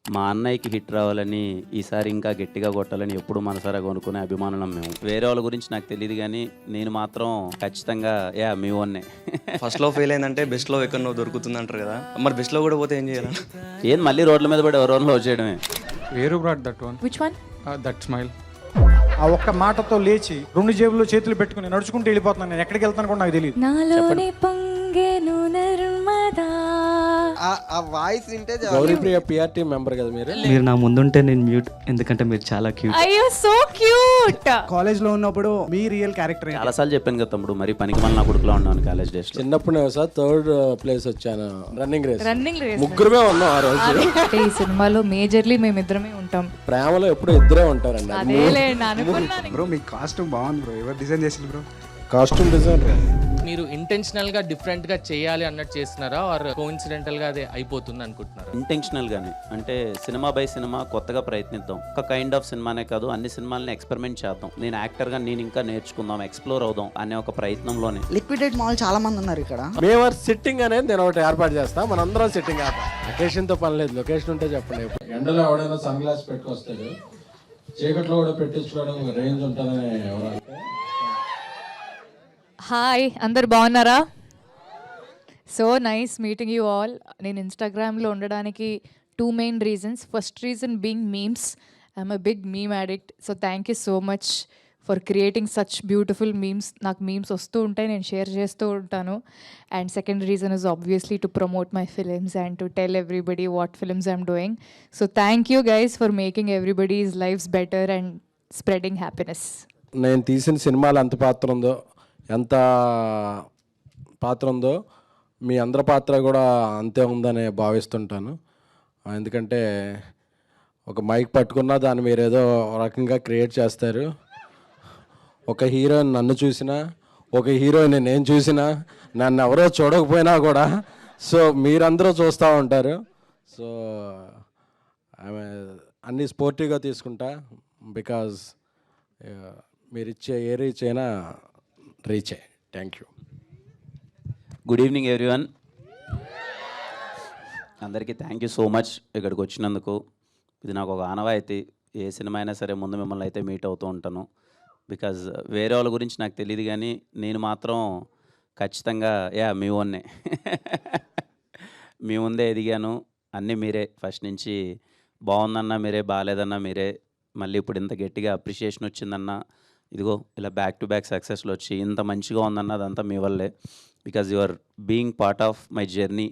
మా అన్నయ్యకి హిట్ రావాలని ఈసారి ఇంకా గట్టిగా కొట్టాలని ఎప్పుడు మనసారా కొనుక్కునే అభిమానులం మేము. వేరే వాళ్ళ గురించి నాకు తెలియదు కానీ నేను మాత్రం ఖచ్చితంగా మీ ఓన్నే. ఫస్ట్లో ఫెయిల్ అయిందంటే బెస్ట్లో ఎక్కడో దొరుకుతుంది అంటారు కదా, మరి బెస్ట్లో కూడా పోతే ఏం చేయాలి? ఏం మళ్ళీ రోడ్ల మీద పడి ఎవరో లవ్ చేయడమే. వేరు brought that one. Which one? That smile. ఆ ఒక్క మాటతో లేచి 2 జేబుల్లో చేతులు పెట్టుకుని నడుచుకుంటూ వెళ్ళిపోతున్నాను. నేను ఎక్కడికి వెళ్తాను కూడా నాకు తెలియదు. నాలోనే పొంగెను నర్మదా. ఆ వాయిస్ వింటే గౌరీప్రియ పిఆర్టీ మెంబర్ కదా మీరు? మీరు నా ముందుంటే నేను మ్యూట్, ఎందుకంటే మీరు చాలా క్యూట్. అయ్యో సో క్యూట్. కాలేజ్ లో ఉన్నప్పుడు మీ రియల్ క్యారెక్టర్ చాలాసార్లు చెప్పాను కదా తమ్ముడు, మరి పనికి మళ్ళీ నా కొడుకులో ఉన్నాను కాలేజ్ డేస్ లో. చిన్నప్పుడు నేను సార్ 3rd ప్లేస్ వచ్చాను రన్నింగ్ రేస్. రన్నింగ్ రేస్ ముగ్గురమే ఉన్నాం ఆ రోజు. ఈ సినిమాలో మేజర్లీ మేమిద్దరమే ఉంటాం. ప్రేమలో ఎప్పుడు ఇద్దరే ఉంటారండి. అదేలే అనుకున్నాను. బ్రో మీ కాస్ట్యూమ్ బాగుంది బ్రో. ఎవరు డిజైన్ చేసింది బ్రో? Costume designer. మీరు ఇంటెన్షనల్ గా డిఫరెంట్ గా చేయాలి అన్నట్టు చేస్తున్నారా, ఆర్ కోఇన్సిడెంటల్ గా అదే అయిపోతుంది అనుకుంటున్నారా? ఇంటెన్షనల్ గానే, అంటే సినిమా బై సినిమా కొత్తగా ప్రయత్నిద్దాం. ఒక కైండ్ ఆఫ్ సినిమానే కాదు, అన్ని సినిమాలని ఎక్స్పెరిమెంట్ చేద్దాం. నేను యాక్టర్ గా నేను ఇంకా నేర్చుకుందాం, ఎక్స్ప్లోర్ అవుదాం అనే ఒక ప్రయత్నంలోనే. లిక్విడేట్ మాల్ చాలా మంది ఉన్నారు ఇక్కడ. మేము సిట్టింగ్ అనేది నేను ఒకటి ఏర్పాటు చేస్తాం. మనందరం సిట్టింగ్ లొకేషన్ తో పని లేదు, లొకేషన్ ఉంటే చెప్పండి. ఎండలో ఎవడైనా సన్ గ్లాస్ పెట్టుకొస్తాడు, చీకట్లో కూడా పెట్టించుకోవడం రేంజ్ ఉంటుందని ఎవరంటే. హాయ్, అందరు బాగున్నారా? So nice meeting you all. నేను ఇన్స్టాగ్రామ్లో ఉండడానికి 2 main reasons. First reason being memes. I'm a big meme addict. So thank you so much for creating such beautiful memes. నాకు మీమ్స్ వస్తూ ఉంటాయి, నేను షేర్ చేస్తూ ఉంటాను. And second reason is obviously to promote my films and to tell everybody what films I'm doing. So thank you guys for making everybody's lifes better and spreading happiness. నేను తీసిన సినిమాలు ఎంత పాత్ర ఉందో మీ అందరి పాత్ర కూడా అంతే ఉందని భావిస్తుంటాను. ఎందుకంటే ఒక మైక్ పట్టుకున్నా దాన్ని మీరు ఏదో రకంగా క్రియేట్ చేస్తారు. ఒక హీరోయిన్ నన్ను చూసినా, ఒక హీరోయిన్ నేను చూసినా, నన్ను ఎవరో చూడకపోయినా కూడా సో మీరందరూ చూస్తూ ఉంటారు. సో ఆమె అన్నీ స్పోర్టివ్గా తీసుకుంటా. బికాజ్ మీరు ఇచ్చే ఏ రీచ్ అయినా రీచే. Thank you. Good evening everyone. అందరికీ థ్యాంక్ యూ సో మచ్ ఇక్కడికి వచ్చినందుకు. ఇది నాకు ఒక ఆనవాయితీ. ఏ సినిమా అయినా సరే ముందు మిమ్మల్ని అయితే మీట్ అవుతూ ఉంటాను. బికాజ్ వేరే వాళ్ళ గురించి నాకు తెలియదు కానీ నేను మాత్రం ఖచ్చితంగా మీ ఓన్నే. మీ ముందే ఎదిగాను. అన్నీ మీరే ఫస్ట్ నుంచి. బాగుందన్నా మీరే, బాగాలేదన్నా మీరే. మళ్ళీ ఇప్పుడు ఇంత గట్టిగా అప్రిషియేషన్ వచ్చిందన్నా, ఇదిగో ఇలా బ్యాక్ టు బ్యాక్ సక్సెస్లో వచ్చి ఇంత మంచిగా ఉందన్న అదంతా మీ వల్లే. Because you are being part of my journey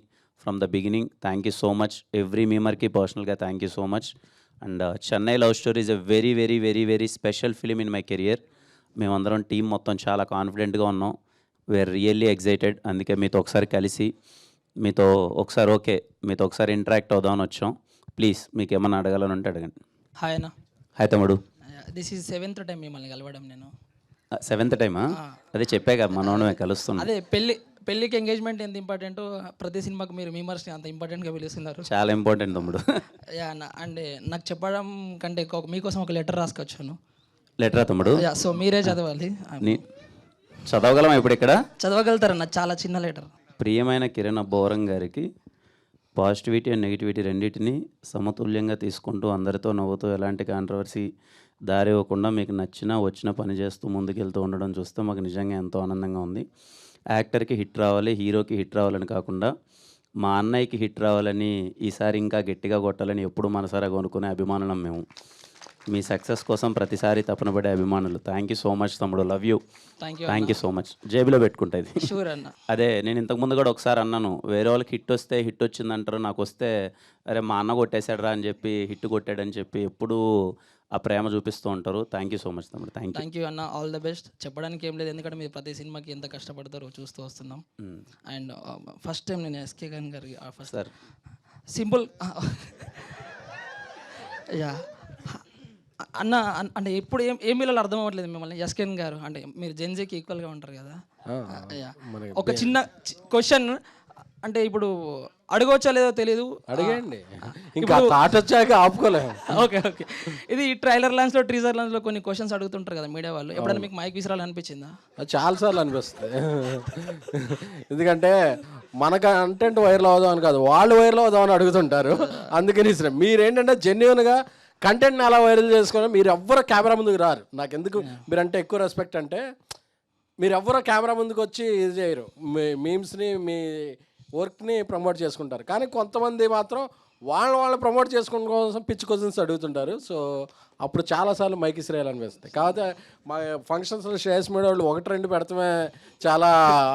from the beginning. Thank you so much. Every మెంబర్కి పర్సనల్గా thank you so much. And Chennai love Story is a very very very very special film in my career. మేమందరం team మొత్తం చాలా కాన్ఫిడెంట్గా ఉన్నాం. We're really excited. అందుకే మీతో ఒకసారి కలిసి మీతో ఒకసారి ఇంటరాక్ట్ అవుదామని వచ్చాం. ప్లీజ్ మీకు ఏమన్నా అడగాలని ఉంటే అడగండి. హాయ్ అన్న. హాయ్ తమ్ముడు. దిస్ ఈజ్ 7th టైం మిమ్మల్ని కలవడం నేను. 7th టైమా? అదే చెప్పాక మనోడమే కలుస్తున్నాం. అదే పెళ్ళికి ఎంగేజ్మెంట్ ఎంత ఇంపార్టెంటో ప్రతి సినిమాకి మీరు మీమర్స్ని అంత ఇంపార్టెంట్గా పిలుస్తున్నారు. చాలా ఇంపార్టెంట్ తమ్ముడు. అంటే నాకు చెప్పడం కంటే మీకోసం ఒక లెటర్ రాసుకొచ్చాను. లెటరా తమ్ముడు? సో మీరే చదవాలి. చదవగలమా ఇప్పుడు ఇక్కడ? చదవగలుగుతారన్న, చాలా చిన్న లెటర్. ప్రియమైన కిరణ్ అబ్బోరం గారికి, పాజిటివిటీ అండ్ నెగిటివిటీ రెండింటిని సమతుల్యంగా తీసుకుంటూ అందరితో నవ్వుతూ ఎలాంటి కాంట్రవర్సీ దారి ఇవ్వకుండా మీకు వచ్చిన పని చేస్తూ ముందుకెళ్తూ ఉండడం చూస్తే మాకు నిజంగా ఎంతో ఆనందంగా ఉంది. యాక్టర్కి హిట్ రావాలి, హీరోకి హిట్ రావాలని కాకుండా మా అన్నయ్యకి హిట్ రావాలని ఈసారి ఇంకా గట్టిగా కొట్టాలని ఎప్పుడు మనసారా కొనుక్కునే అభిమానులం మేము. మీ సక్సెస్ కోసం ప్రతిసారి తపన పడే అభిమానులు. థ్యాంక్ యూ సో మచ్ తమ్ముడు. Love you. Thank you so much. జేబులో పెట్టుకుంటుంది. షూర్ అన్న. అదే నేను ఇంతకుముందు కూడా ఒకసారి అన్నాను, వేరే వాళ్ళకి హిట్ వస్తే హిట్ వచ్చిందంటారు, నాకు వస్తే అరే మా అన్న కొట్టేశాడు రా అని చెప్పి, హిట్ కొట్టాడని చెప్పి ఎప్పుడూ ఆ ప్రేమ చూపిస్తూ ఉంటారు. థ్యాంక్ యూ సో మచ్ తమ్ముడు. థ్యాంక్ యూ అన్న. All the best. చెప్పడానికి ఏం లేదు, ఎందుకంటే మీరు ప్రతి సినిమాకి ఎంత కష్టపడతారో చూస్తూ వస్తున్నాం. అండ్ ఫస్ట్ టైం నేను ఎస్కే ఖాన్ గారికి ఫస్ట్ సార్ సింపుల్ యా అన్న. అంటే ఎప్పుడు ఏం పిల్లలు అర్థం అవ్వట్లేదు మిమ్మల్ని. ఎస్కేన్ గారు అంటే మీరు జెన్జీకి ఈక్వల్గా ఉంటారు కదా. ఒక చిన్న క్వశ్చన్. అంటే ఇప్పుడు అడగవచ్చా లేదో తెలీదు. అడిగండి, ఇంకా థాట్ వచ్చాక ఆపుకోలేము. Okay okay. ఇది ట్రైలర్ లాంచ్లో టీజర్ లాంచ్లో కొన్ని క్వశ్చన్స్ అడుగుతుంటారు కదా మీడియా వాళ్ళు. ఎప్పుడైనా మీకు మైక్ విసిరాలనిపించిందా? అది చాలాసార్లు అనిపిస్తుంది. ఎందుకంటే మన కంటెంట్ వైరల్ అవుదాం అని కాదు, వాళ్ళు వైరల్ అవుదాం అని అడుగుతుంటారు. అందుకని మీరేంటంటే జెన్యున్గా కంటెంట్ని అలా వైరల్ చేసుకుని మీరు ఎవ్వరు కెమెరా ముందుకు రారు. నాకు ఎందుకు మీరంటే ఎక్కువ రెస్పెక్ట్ అంటే, మీరు ఎవ్వరూ కెమెరా ముందుకు వచ్చి ఇది చేయరు, మీ మీమ్స్ని మీ వర్క్ని ప్రమోట్ చేసుకుంటారు. కానీ కొంతమంది మాత్రం వాళ్ళు ప్రమోట్ చేసుకోవడం కోసం పిచ్చి క్వశ్చన్స్ అడుగుతుంటారు. సో అప్పుడు చాలాసార్లు మైక్ ఇసిరేయాలనిపిస్తుంది. కాకపోతే మా ఫంక్షన్స్లో శ్రేయస్ మీడియా వాళ్ళు 1-2 పెడతామే చాలా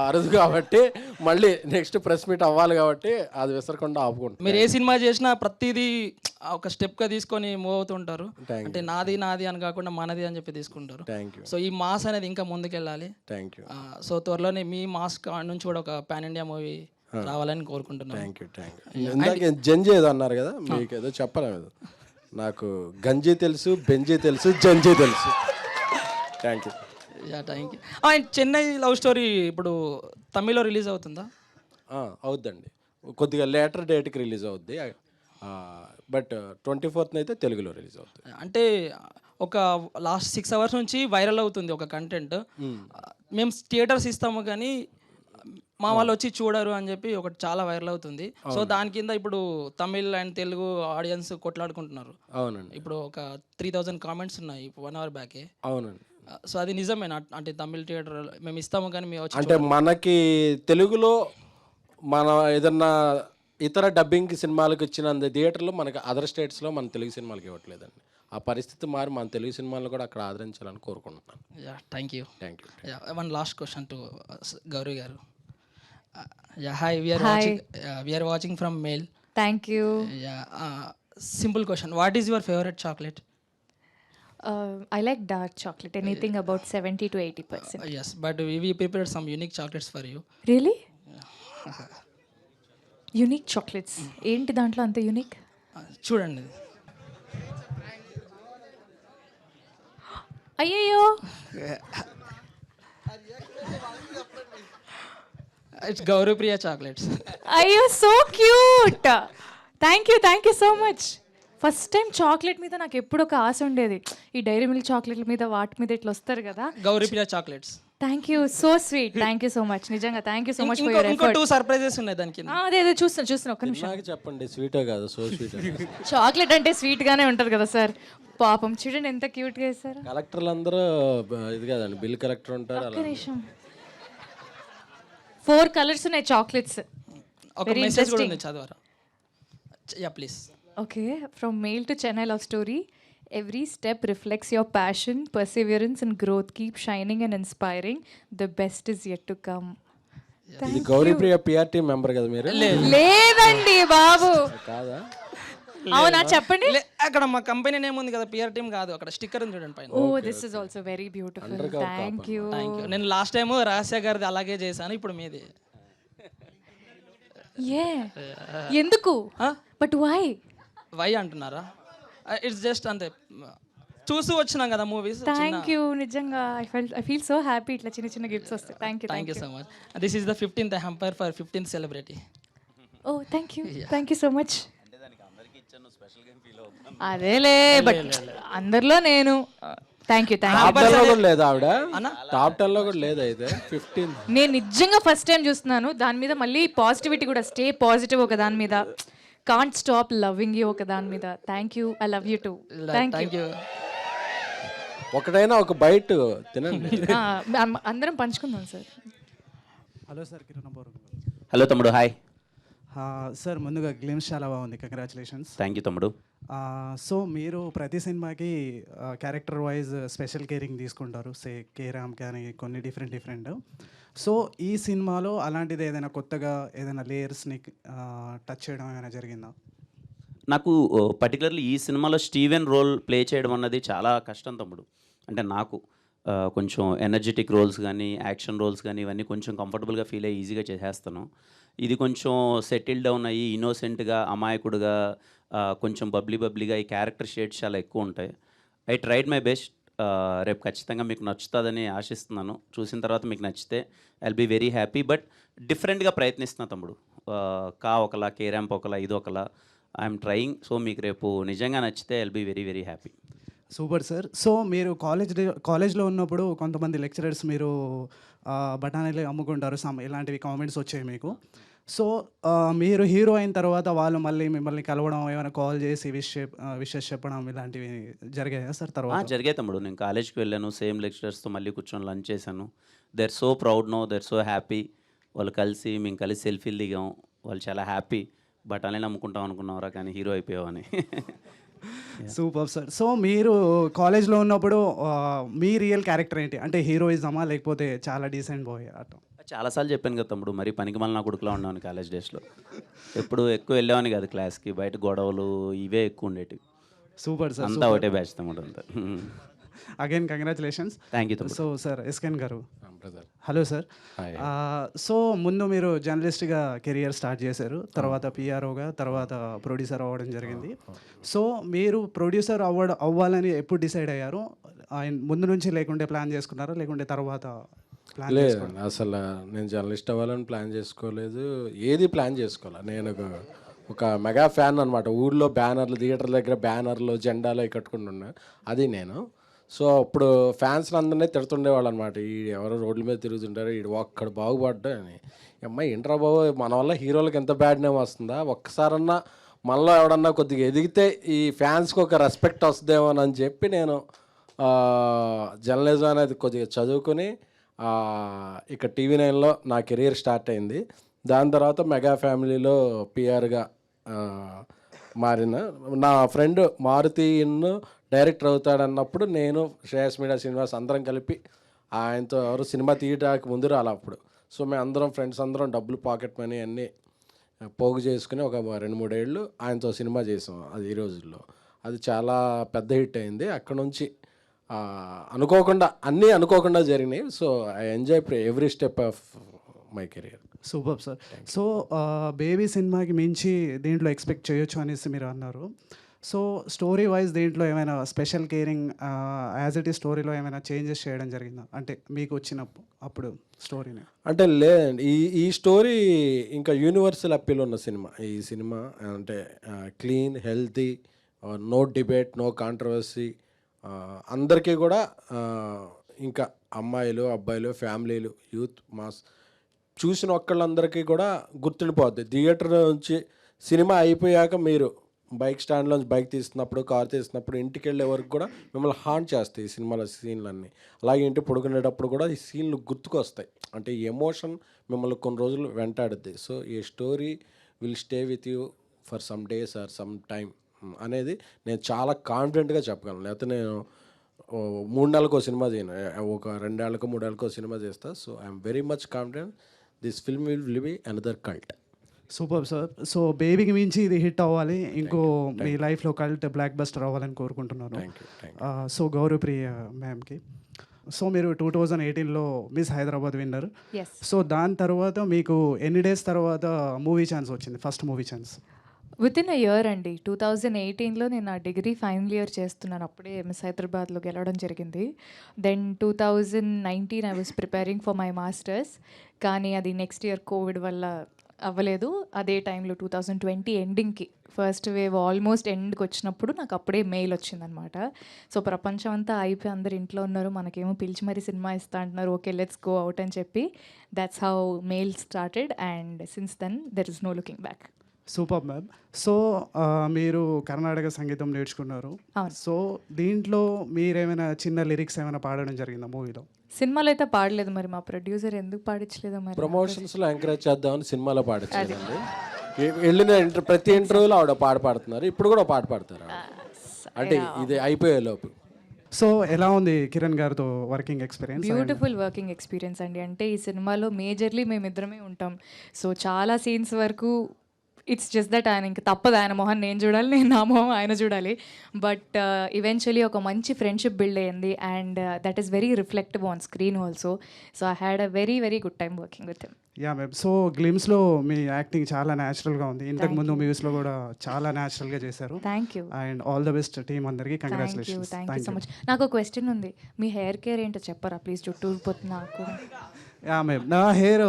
అరుదు కాబట్టి, మళ్ళీ నెక్స్ట్ ప్రెస్ మీట్ అవ్వాలి కాబట్టి అది విసరకుండా ఆపుకుంటాం. మీరు ఏ సినిమా చేసినా ప్రతిదీ ఒక స్టెప్గా తీసుకొని మూవ్ అవుతుంటారు. అంటే నాది అని కాకుండా మనది అని చెప్పి తీసుకుంటారు. Thank you. సో ఈ మాస్ అనేది ఇంకా ముందుకెళ్ళాలి. Thank you. సో త్వరలోనే మీ మాస్ నుంచి కూడా ఒక పాన్ ఇండియా మూవీ రావాలని కోరుకుంటున్నాను. Thank you. ఇందాక జంజీ ఏదో అన్నారు కదా, మీకు ఏదో చెప్పలేదు. నాకు గంజీ తెలుసు, బెంజీ తెలుసు, జంజీ తెలుసు. Thank you. Thank you. And Chennai love story ఇప్పుడు తమిళ్లో రిలీజ్ అవుతుందా? అవుద్దండి, కొద్దిగా లేటర్ డేట్కి రిలీజ్ అవుద్ది. బట్ 24th అయితే తెలుగులో రిలీజ్ అవుతుంది. అంటే ఒక లాస్ట్ 6 hours నుంచి వైరల్ అవుతుంది ఒక కంటెంట్. మేము థియేటర్స్ ఇస్తాము కానీ మా వాళ్ళు వచ్చి చూడరు అని చెప్పి ఒకటి చాలా వైరల్ అవుతుంది. సో దాని కింద ఇప్పుడు తమిళ్ అండ్ తెలుగు ఆడియన్స్ కొట్లాడుకుంటున్నారు. అవునండి. ఇప్పుడు ఒక 3000 కామెంట్స్ ఉన్నాయి 1 hour బ్యాకే. అవునండి. సో అది నిజమేనా? అంటే తమిళ్ థియేటర్ మేము ఇస్తాము కానీ మేము వచ్చి అంటే మనకి తెలుగులో మన ఏదన్నా ఇతర డబ్బింగ్ సినిమాలకు ఇచ్చినంత థియేటర్లో మనకి అదర్ స్టేట్స్లో మన తెలుగు సినిమాలకి ఇవ్వట్లేదండి. ఆ పరిస్థితి మారి మన తెలుగు సినిమాలను కూడా అక్కడ ఆదరించాలని కోరుకుంటున్నాను. Thank you. Thank you. One last question to Gauri garu. Hi, we are watching from Mail. Thank you. Simple question. What is your favorite chocolate? I like dark chocolate, anything about 70 to 80%. Yes, but we prepared some unique chocolates for you. Really? Unique chocolates. ఏంటి దాంట్లో అంత unique? చూడండి. అయ్యయ్యో, It's Gauri Priya chocolates. అయ్యో, so cute. Thank you so much. First time chocolate మీద నాకు ఎప్పుడు ఒక ఆశ ఉండేది, ఈ డైరీ మిల్క్ చాక్లెట్ల మీద వాటి మీద ఇట్లా వస్తారు కదా. Gauri Priya chocolates. Thank you, so sweet. Thank you so much, నిజంగా thank you so much for your ఇంకో ఎఫర్ట్. 2 సర్ప్రైజెస్ ఉన్నాయి దాని కింద. అదే చూస్తున్నా ఒక్క నిమిషం. నాకు చెప్పండి, స్వీటో కాదు, సో స్వీట్. చాక్లెట్ అంటే స్వీట్ గానే ఉంటుంది కదా సార్. పాపం చూడండి ఎంత క్యూట్ గా వేస్తారు. కలెక్టర్లు అందరూ ఇది కాదండి, బిల్ కలెక్టర్ ఉంటారు. ఒక్క నిమిషం. 4 కలర్స్ ఉన్నాయి చాక్లెట్స్. ఒక మెసేజ్ కూడా ఉంది, చదవరా? Yeah please. Okay, from mail to Chennai love Story. Every step reflects your passion, perseverance and growth. Keep shining and inspiring. The best is yet to come. ఇది గౌరీ ప్రియ PRT member కదా మీరు? లేదండి బాబు. కాదా? అవునా, చెప్పండి. అక్కడ మా కంపెనీ నేమ్ ఉంది కదా, పిఆర్ టీమ్ కాదు, అక్కడ స్టిక్కర్ ఉంది చూడండి పైన. Oh, this is also very beautiful. Thank you. నేను లాస్ట్ టైం రహస్య గారిది అలాగే చేశాను, ఇప్పుడు మీది. ఎందుకు? బట్ వై అంటున్నారా? ఇట్స్ జస్ట్ అంతే, చూసి వచ్చినాం కదా మూవీస్. థ్యాంక్ యూ, నిజంగా ఐ ఫీల్ సో హ్యాపీ ఇట్లా చిన్న గిఫ్ట్స్ వస్తాయి. Thank you so much. This is the 15th hamper for 15th celebrity. Oh thank you so much. అదేలే, బట్ అందరిలో నేను. Thank you. టాప్ 10 లో కూడా లేదా ఆవిడ? టాప్ 10 లో కూడా లేదా? అయితే 15. నేను నిజంగా ఫస్ట్ టైం చూస్తున్నాను. దాని మీద మళ్ళీ పాజిటివిటీ కూడా, స్టే పాజిటివ్ ఒక దాని మీద, కాంట్ స్టాప్ లవింగ్ యూ ఒక దాని మీద. Thank you, I love you too. Thank you. ఒకటైనా ఒక బైట్ తినండి. అందరం పంచుకుందాం సార్. హలో సార్, కిరణ్ బోర్. హలో తమ్ముడు, హాయ్. సార్ ముందుగా గ్లిమ్స్ చాలా బాగుంది, కంగ్రాచులేషన్స్. థ్యాంక్ యూ తమ్ముడు. సో మీరు ప్రతి సినిమాకి క్యారెక్టర్ వైజ్ స్పెషల్ కేరింగ్ తీసుకుంటారు, సే కే రామ్ కానీ కొన్ని డిఫరెంట్. సో ఈ సినిమాలో అలాంటిది ఏదైనా కొత్తగా ఏదైనా లేయర్స్ని టచ్ చేయడం ఏమైనా జరిగిందా? నాకు పర్టికులర్లీ ఈ సినిమాలో స్టీవెన్ రోల్ ప్లే చేయడం అన్నది చాలా కష్టం తమ్ముడు. అంటే నాకు కొంచెం ఎనర్జెటిక్ రోల్స్ కానీ యాక్షన్ రోల్స్ కానీ ఇవన్నీ కొంచెం కంఫర్టబుల్గా ఫీల్ అయ్యి ఈజీగా చేసేస్తాను. ఇది కొంచెం సెటిల్ డౌన్ అయ్యి ఇన్నోసెంట్గా, అమాయకుడుగా, కొంచెం బబ్లీగా ఈ క్యారెక్టర్ షేడ్స్ చాలా ఎక్కువ ఉంటాయి. I tried my best. రేపు ఖచ్చితంగా మీకు నచ్చుతుందని ఆశిస్తున్నాను. చూసిన తర్వాత మీకు నచ్చితే I will be very happy. But డిఫరెంట్గా ప్రయత్నిస్తున్నా తమ్ముడు. కా ఒకలా, కే ర్యాంప్ ఒకలా, ఇది ఒకలా. I'm trying. సో మీకు రేపు నిజంగా నచ్చితే I'll be very very happy. Super sir. So మీరు కాలేజ్లో ఉన్నప్పుడు కొంతమంది లెక్చరర్స్ మీరు బఠానీలు అమ్ముకుంటారు ఇలాంటివి కామెంట్స్ వచ్చాయి మీకు. సో మీరు హీరో అయిన తర్వాత వాళ్ళు మళ్ళీ మిమ్మల్ని కలవడం, ఏమైనా కాల్ చేసి విషెస్ చెప్పడం ఇలాంటివి జరిగాయా సార్ తర్వాత? జరిగాయి తమ్ముడు. నేను కాలేజ్కి వెళ్ళాను, సేమ్ లెక్చరర్స్తో మళ్ళీ కూర్చొని లంచ్ చేశాను. They are so proud no, they are so happy. వాళ్ళు కలిసి మేము కలిసి సెల్ఫీలు దిగాం. వాళ్ళు చాలా హ్యాపీ. బఠానీలు అమ్ముకుంటాం అనుకున్నారా కానీ హీరో అయిపోయావని. Super sir. సో మీరు కాలేజ్లో ఉన్నప్పుడు మీ రియల్ క్యారెక్టర్ ఏంటి? అంటే హీరోయిజమా లేకపోతే చాలా డీసెంట్ బాయ్ అట్లా? చాలాసార్లు చెప్పాను కదా తమ్ముడు, మరి పనికి మళ్ళీ నా కొడుకులా ఉండేవాని కాలేజ్ డేస్లో. ఎప్పుడు ఎక్కువ వెళ్ళేవాని కాదు క్లాస్కి, బయట గొడవలు ఇవే ఎక్కువ ఉండేటివి. Super sir. అంతా ఒకటే బ్యాచ్ తమ్ముడు అంతా. Again congratulations. థ్యాంక్ యూ తమ్ముడు. సో సార్ ఎస్కెన్ గారు, brother. Hello sir. Hi. So ముందు మీరు జర్నలిస్ట్గా కెరియర్ స్టార్ట్ చేశారు, తర్వాత పిఆర్ఓగా, తర్వాత ప్రొడ్యూసర్ అవ్వడం జరిగింది. సో మీరు ప్రొడ్యూసర్ అవ్వాలని ఎప్పుడు డిసైడ్ అయ్యారు? ముందు నుంచి లేకుంటే ప్లాన్ చేసుకున్నారా, లేకుంటే తర్వాత ప్లాన్ లేదు, చేసుకున్నారా? అసలు నేను జర్నలిస్ట్ అవ్వాలని ప్లాన్ చేసుకోలేదు, ఏది ప్లాన్ చేసుకోవాలి. నేను ఒక మెగా ఫ్యాన్ అనమాట. ఊళ్ళో బ్యానర్లు, థియేటర్ దగ్గర బ్యానర్లు, జెండాలు అవి కట్టుకుంటున్నా, అది నేను. సో అప్పుడు ఫ్యాన్స్ అందరినీ తిడుతుండేవాళ్ళు అనమాట. ఈ ఎవరో రోడ్ల మీద తిరుగుతుంటారు, ఈ ఒక్కడ బాగుపడ్డా అని. అమ్మాయి ఇంట్రా బాబు, మన వల్ల హీరోలకు ఎంత బ్యాడ్ నేమ్ వస్తుందా, ఒక్కసారన్నా మనలో ఎవడన్నా కొద్దిగా ఎదిగితే ఈ ఫ్యాన్స్కి ఒక రెస్పెక్ట్ వస్తుందేమో అని చెప్పి నేను జర్నలిజం అనేది కొద్దిగా చదువుకొని ఇక TV9లో నా కెరీర్ స్టార్ట్ అయింది. దాని తర్వాత మెగా ఫ్యామిలీలో పిఆర్గా మారిన. నా ఫ్రెండ్ మారుతి డైరెక్టర్ అవుతాడన్నప్పుడు నేను, శ్రేయస్ మీడియా శ్రీనివాస్ అందరం కలిపి ఆయనతో ఎవరు సినిమా తీయడానికి ముందు రాలి అప్పుడు. సో మేము అందరం ఫ్రెండ్స్ అందరం డబ్బులు, పాకెట్ మనీ అన్నీ పోగు చేసుకుని ఒక 2-3 ఏళ్ళు ఆయనతో సినిమా చేసాం. అది ఈ రోజుల్లో అది చాలా పెద్ద హిట్ అయింది. అక్కడ నుంచి అనుకోకుండా జరిగినాయి. So I enjoy every step of my career. Super sir. So baby సినిమాకి మించి దీంట్లో ఎక్స్పెక్ట్ చేయొచ్చు అనేసి మీరు అన్నారు. సో స్టోరీ వైజ్ దీంట్లో ఏమైనా స్పెషల్ కేరింగ్ యాజ్ ఇట్ ఈ స్టోరీలో ఏమైనా చేంజెస్ చేయడం జరిగిందా? అంటే మీకు అప్పుడు స్టోరీని అంటే లేదండి, ఈ స్టోరీ ఇంకా యూనివర్సల్ అప్పీల్ ఉన్న సినిమా. ఈ సినిమా అంటే clean, healthy, no debate, no controversy, అందరికీ కూడా ఇంకా అమ్మాయిలు, అబ్బాయిలు, ఫ్యామిలీలు, యూత్, మాస్ చూసిన ఒక్కళ్ళందరికీ కూడా గుర్తుండిపోద్ది. థియేటర్ నుంచి సినిమా అయిపోయాక మీరు బైక్ స్టాండ్లోంచి బైక్ తీస్తున్నప్పుడు, కార్ తీస్తున్నప్పుడు ఇంటికి వెళ్ళే వరకు కూడా మిమ్మల్ని హాంట్ చేస్తాయి ఈ సినిమాలో సీన్లన్నీ. అలాగే ఇంటి పడుకునేటప్పుడు కూడా ఈ సీన్లు గుర్తుకొస్తాయి. అంటే ఈ ఎమోషన్ మిమ్మల్ని కొన్ని రోజులు వెంటాడుద్ది. సో ఈ story will stay with you for some days or some time అనేది నేను చాలా కాన్ఫిడెంట్గా చెప్పగలను. లేకపోతే నేను 3 నెలలకు సినిమా చేయను, ఒక 2 ఏళ్ళకో 3 ఏళ్ళకో సినిమా చేస్తా. So I'm very much confident this film will be another cult. Super sir. So బేబీకి మించి ఇది హిట్ అవ్వాలి, ఇంకో మీ లైఫ్లో కల్ట్ బ్లాక్ బస్టర్ అవ్వాలని కోరుకుంటున్నాను. సో గౌరవప్రియ మ్యామ్కి, సో మీరు 2018లో miss Hyderabad winner. Yes. So దాని తర్వాత మీకు ఎన్ని డేస్ తర్వాత మూవీ ఛాన్స్ వచ్చింది, first movie chance? Within a year అండి. 2018లో నేను నా డిగ్రీ ఫైనల్ ఇయర్ చేస్తున్నాను. అప్పుడే మిస్ హైదరాబాద్లో గెలవడం జరిగింది. Then 2019 I was preparing for my masters, కానీ అది నెక్స్ట్ ఇయర్ కోవిడ్ వల్ల అవ్వలేదు. అదే టైంలో 2020 ఎండింగ్కి ఫస్ట్ వేవ్ ఆల్మోస్ట్ ఎండ్కి వచ్చినప్పుడు నాకు అప్పుడే మెయిల్ వచ్చిందనమాట. సో ప్రపంచం అంతా అయిపోయి అందరు ఇంట్లో ఉన్నారు, మనకేమో పిలిచి మరీ సినిమా ఇస్తా అంటున్నారు, ఓకే లెట్స్ గో అవుట్ అని చెప్పి that's how mail started and since then there is no looking back. Super ma'am. So మీరు కర్ణాటక సంగీతం నేర్చుకున్నారు. అవును. సో దీంట్లో మీరేమైనా చిన్న లిరిక్స్ ఏమైనా పాడడం జరిగిందా మూవీలో? సినిమాలో అయితే పాడలేదు, మరి మా ప్రొడ్యూసర్ ఎందుకు పాడించలేదో మరి. ప్రమోషన్స్లో ఎంకరేజ్ చేద్దామని సినిమాలో పాడించలేదండి. వెళ్ళిన ప్రతి ఇంటర్వ్యూలో ఆవిడ పాడుతున్నారు, ఇప్పుడు కూడా పాట పాడతారు. అంటే ఇది అయిపోయే లోపు. సో ఎలా ఉంది కిరణ్ గారితో working experience? Beautiful working experience అండి. అంటే ఈ సినిమాలో మేజర్లీ మేమిద్దరమే ఉంటాం. సో చాలా సీన్స్ వరకు ఇట్స్ జస్ట్ దట్ ఆయన ఇంక తప్పదు, ఆయన మొహం నేను చూడాలి, నేను నా మొహం ఆయన చూడాలి. బట్ ఈవెన్చువలీ ఒక మంచి ఫ్రెండ్షిప్ బిల్డ్ అయ్యింది and that is very reflective on screen also. So I had a very very good time working with him. Yeah ma'am. So గ్లిమ్స్లో మీ యాక్టింగ్ చాలా న్యాచురల్గా ఉంది. ఇంతకు ముందు మూవీస్లో కూడా చాలా న్యాచురల్గా చేశారు. Thank you. And all the best team అందరికీ. Thank you congratulations. Thank you so much. నాకు ఒక క్వశ్చన్ ఉంది, మీ హెయిర్ కేర్ ఏంటో చెప్పరా ప్లీజ్? జుట్టు ఊడిపోతుంది నాకు. యా మ్యామ్ నా hair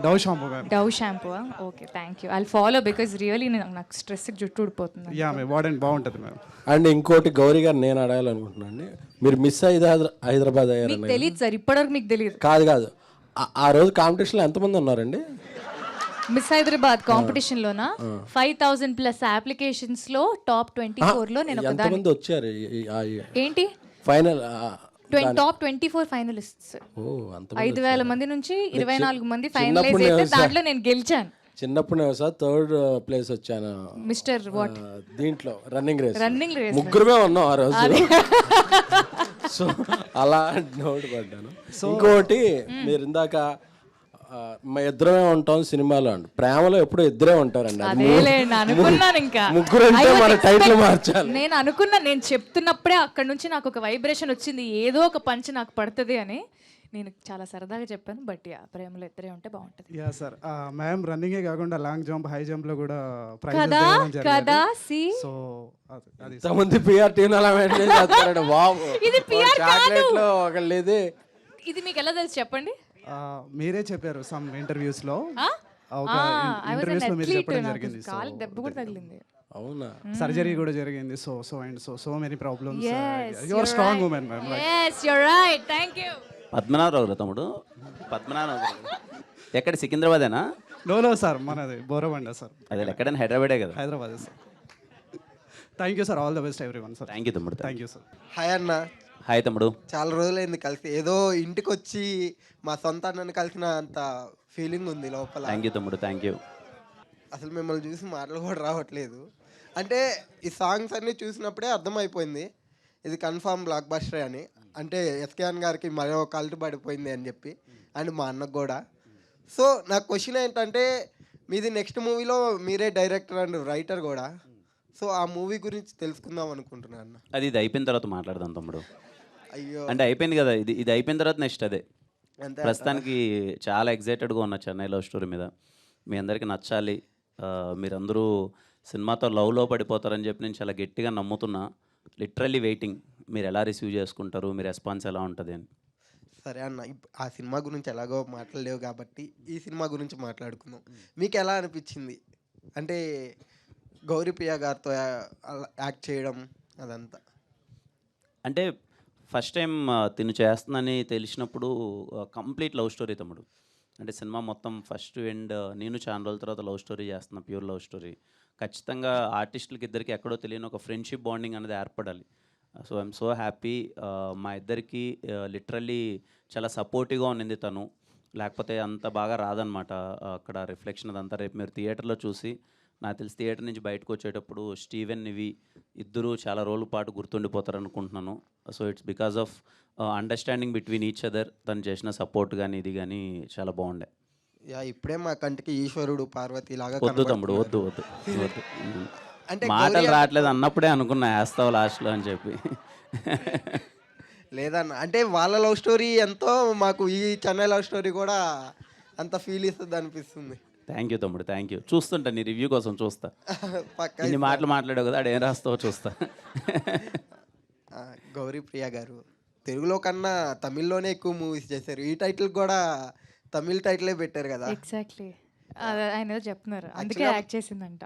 Dove shampoo ma'am. Dove shampoo okay thank you I follow because really నాకు స్ట్రెస్కి జుట్టు ఊడిపోతుంది. యా మ్యామ్ వాడండి బాగుంటుంది మ్యామ్. అండ్ ఇంకోటి గౌరీ గారు నేను అడగాలనుకుంటున్నాను అండి, మీరు మిస్ హైదరాబాద్ మీకు అయ్యారండి. తెలియదు సార్, ఇప్పటివరకు మీకు తెలియదు. కాదు ఆ రోజు కాంపిటీషన్లో ఎంతమంది ఉన్నారండి? మిస్ హైదరాబాద్ కాంపిటీషన్లోనా 5,000+ అప్లికేషన్స్లో టాప్ 24లో నేను ఒకదాన్ని. ఎంతమంది వచ్చారు ఏంటి ఫైనల్? టాప్ 24 ఫైనలిస్ట్స్. ఓ అంత 5,000 మంది నుంచి 24 మంది ఫైనలైజ్ అయితే దాంట్లో నేను గెలిచాను. చిన్నప్పుడు నేను సార్ 3rd ప్లేస్ వచ్చాను మిస్టర్ వాట్ దీంట్లో రన్నింగ్ రేస్. రన్నింగ్ రేస్ ముగ్గురమే ఉన్నాం ఆ రోజు. సో అలా నోట్ పడ్డాను. ఇంకోటి మీరు ఇందాక మా ఇద్దరమే ఉంటాం సినిమాలో అండి, ప్రేమలో ఎప్పుడు ఇద్దరే ఉంటారండి. అది అదేలేండి అనుకున్నాను. ఇంకా ముగ్గురు అంటే మన టైటిల్ మార్చాలి. నేను అనుకున్నా, నేను చెప్తున్నప్పుడే అక్కడ నుంచి నాకు ఒక వైబ్రేషన్ వచ్చింది, ఏదో ఒక పంచ్ నాకు పడుతుంది అని. నేను చాలా సరదాగా చెప్పాను, బట్ యా ప్రేమలో ఇద్దరే ఉంటే బాగుంటుంది. యా సార్ మ్యామ్ రన్నింగే కాకుండా లాంగ్ జంప్ హై జంప్ లో కూడా ప్రైజ్ కదా సి సో అది ఇంతమంది పిఆర్ టీం అలా మెయింటైన్ చేస్తారండి బాబు. ఇది PR చాక్లెట్ లో ఒకళ్ళు ఇది మీకు ఎలా తెలుసు చెప్పండి? మీరే చెప్పారు సమ్ ఇంటర్వ్యూస్ లో, ఒక I was an ఇంటర్వ్యూస్ లో మీరు athlete, చెప్పడం నాకు జరిగింది. కాలు దెబ్బ కూడా తగిలింది. అవునా? సర్జరీ కూడా జరిగింది. So many problems. Yes, you are strong women ma'am. yes you're right, thank you. Padmanabharao గారు తమ్ముడు, పద్మనాభరావు గారు ఎక్కడ? సికింద్రాబాదేనా? నో సార్ మనది బోరబండ సార్. అదే ఎక్కడైనా హైదరాబాదే కదా. Hyderabad sir. Thank you sir, all the best everyone sir. Thank you తమ్ముడు. Thank you sir. హాయ్ అన్న, హాయ్ తమ్ముడు. చాలా రోజులైంది కలిసి. ఏదో ఇంటికి వచ్చి మా సొంత అన్నని కలిసిన అంత ఫీలింగ్ ఉంది లోపల. థ్యాంక్ యూ తమ్ముడు, థ్యాంక్ యూ. అసలు మిమ్మల్ని చూసి మాటలు కూడా రావట్లేదు. అంటే ఈ సాంగ్స్ అన్నీ చూసినప్పుడే అర్థమైపోయింది ఇది కన్ఫామ్ బ్లాక్ బస్టర్ అని. అంటే ఎస్కేఎన్ గారికి మరో కల్ట్ పడిపోయింది అని చెప్పి, అండ్ మా అన్నకు కూడా. సో నా క్వశ్చన్ ఏంటంటే, మీది నెక్స్ట్ మూవీలో మీరే డైరెక్టర్ అండ్ రైటర్ కూడా. సో ఆ మూవీ గురించి తెలుసుకుందాం అనుకుంటున్నాను అన్న. అది ఇది అయిపోయిన తర్వాత మాట్లాడదాం తమ్ముడు. అయ్యో, అంటే అయిపోయింది కదా, ఇది అయిపోయిన తర్వాత నెక్స్ట్ అదే. అంతే. ప్రస్తుతానికి చాలా ఎగ్జైటెడ్గా ఉన్నా చెన్నై లవ్ స్టోరీ మీద. మీ అందరికీ నచ్చాలి, మీరందరూ సినిమాతో లవ్లో పడిపోతారని చెప్పి నేను చాలా గట్టిగా నమ్ముతున్నా. లిటరల్లీ వెయిటింగ్ మీరు ఎలా రిసీవ్ చేసుకుంటారు, మీ రెస్పాన్స్ ఎలా ఉంటుంది అని. సరే అన్న, ఆ సినిమా గురించి ఎలాగో మాట్లాడలేవు కాబట్టి ఈ సినిమా గురించి మాట్లాడుకుందాం. మీకు ఎలా అనిపించింది అంటే గౌరీప్రియ గారితో యాక్ట్ చేయడం అదంతా? అంటే ఫస్ట్ టైం తిను చేస్తుందని తెలిసినప్పుడు కంప్లీట్ లవ్ స్టోరీ తమ్ముడు. అంటే సినిమా మొత్తం ఫస్ట్ ఎండ్ నేను చాలా రోజుల తర్వాత లవ్ స్టోరీ చేస్తున్నా, ప్యూర్ లవ్ స్టోరీ. ఖచ్చితంగా ఆర్టిస్టులకి ఇద్దరికి ఎక్కడో తెలియని ఒక ఫ్రెండ్షిప్ బాండింగ్ అనేది ఏర్పడాలి. So I'm so happy. మా ఇద్దరికి లిటరల్లీ చాలా సపోర్టివ్గా ఉన్నింది తను, లేకపోతే అంత బాగా రాదనమాట అక్కడ రిఫ్లెక్షన్ అదంతా. రేపు మీరు థియేటర్లో చూసి, నాకు తెలిసి థియేటర్ నుంచి బయటకు వచ్చేటప్పుడు స్టీవెన్ నివి ఇద్దరు చాలా రోజుల పాటు గుర్తుండిపోతారు అనుకుంటున్నాను. So it's because of understanding between each other. తను చేసిన సపోర్ట్ కానీ ఇది కానీ చాలా బాగుండే. యా, ఇప్పుడే మా కంటికి ఈశ్వరుడు పార్వతి లాగా వద్దు తమ్ముడు, వద్దు. అంటే మాటలు రావట్లేదు అన్నప్పుడే అనుకున్నా వేస్తావు లాస్ట్లో అని చెప్పి. లేదన్న, అంటే వాళ్ళ లవ్ స్టోరీ ఎంతో మాకు ఈ చెన్నై లవ్ స్టోరీ కూడా అంత ఫీల్ ఇస్తుంది అనిపిస్తుంది. థ్యాంక్ యూ తమ్ముడు, థ్యాంక్ యూ. చూస్తుంటా నీ రివ్యూ కోసం, చూస్తా. పక్క ఇన్ని మాటలు మాట్లాడావు కదా, అడేం రాస్తావో చూస్తా. గౌరీప్రియ గారు తెలుగులో కన్నా తమిళ్లోనే ఎక్కువ మూవీస్ చేశారు. ఈ టైటిల్ కూడా తమిళ్ టైటిలే పెట్టారు కదా. ఎగ్జాక్ట్లీ, ఆయన ఏదో చెప్తున్నారు, అందుకే యాక్ట్ చేసిందంట.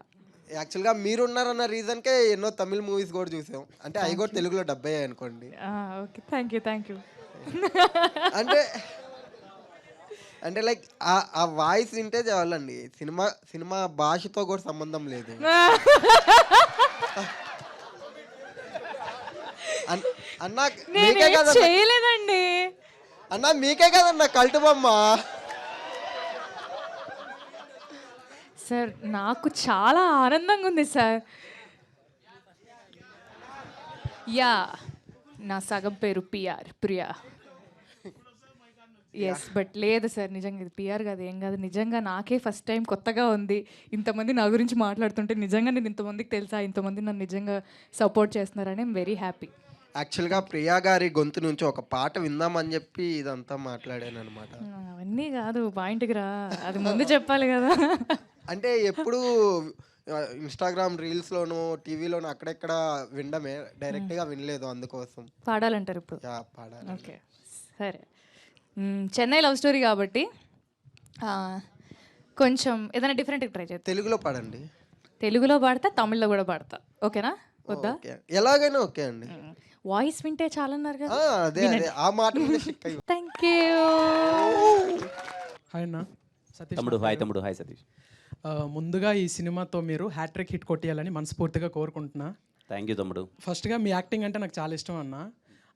యాక్చువల్గా మీరున్నారన్న రీజన్కే ఎన్నో తమిళ్ మూవీస్ కూడా చూసాం. అంటే అవి కూడా తెలుగులో డబ్ అయ్యాయి అనుకోండి. Okay, thank you. అంటే లైక్ ఆ వాయిస్ వింటే చాలండి, సినిమా భాషతో కూడా సంబంధం లేదు. అన్నా మీకే కదా చేయలేదండి, అన్నా మీకే కదన్నా కల్టు బొమ్మ. సార్ నాకు చాలా ఆనందంగా ఉంది సార్. యా, నా సగం పేరు ప్రియా. ఎస్, బట్ లేదు సార్, నిజంగా ఇది పిఆర్ కాదు, ఏం కాదు. నిజంగా నాకే ఫస్ట్ టైం కొత్తగా ఉంది. ఇంతమంది నా గురించి మాట్లాడుతుంటే నిజంగా నేను ఇంతమందికి తెలుసా, ఇంతమంది నన్ను నిజంగా సపోర్ట్ చేస్తున్నారని ఐమ్ వెరీ హ్యాపీ. యాక్చువల్గా ప్రియా గారి గొంతు నుంచి ఒక పాట విందామని చెప్పి ఇదంతా మాట్లాడాను అనమాట. అవన్నీ కాదు, పాయింట్కి రా, అది ముందు చెప్పాలి కదా. అంటే ఎప్పుడు ఇన్స్టాగ్రామ్ రీల్స్లోనూ టీవీలోనూ అక్కడెక్కడ వినడమే, డైరెక్ట్గా వినలేదు. అందుకోసం పాడాలంటారు ఇప్పుడు. పాడాలి. ఓకే, సరే. చెన్నై లవ్ స్టోరీ కాబట్టి కొంచెం ఏదైనా డిఫరెంట్గా ట్రై చేద్దాం. తెలుగులో పాడండి. తెలుగులో పాడతా, తమిళ్లో కూడా పాడతా. ఓకేనా? వద్దా? ఓకే, ఎలాగైనా ఓకే అండి. వాయిస్ వింటే చాలన్నారు కదా. అదే ఆ మాట మీద stick అయ్యి. Thank you. హాయ్ అన్న, సతీష్. తమ్ముడు హాయ్. తమ్ముడు హాయ్ సతీష్. ముందుగా ఈ సినిమాతో మీరు హ్యాట్రిక్ హిట్ కొట్టేయాలని మనస్ఫూర్తిగా కోరుకుంటున్నా. థ్యాంక్ యూ తమ్ముడు. ఫస్ట్గా మీ యాక్టింగ్ అంటే నాకు చాలా ఇష్టం అన్న.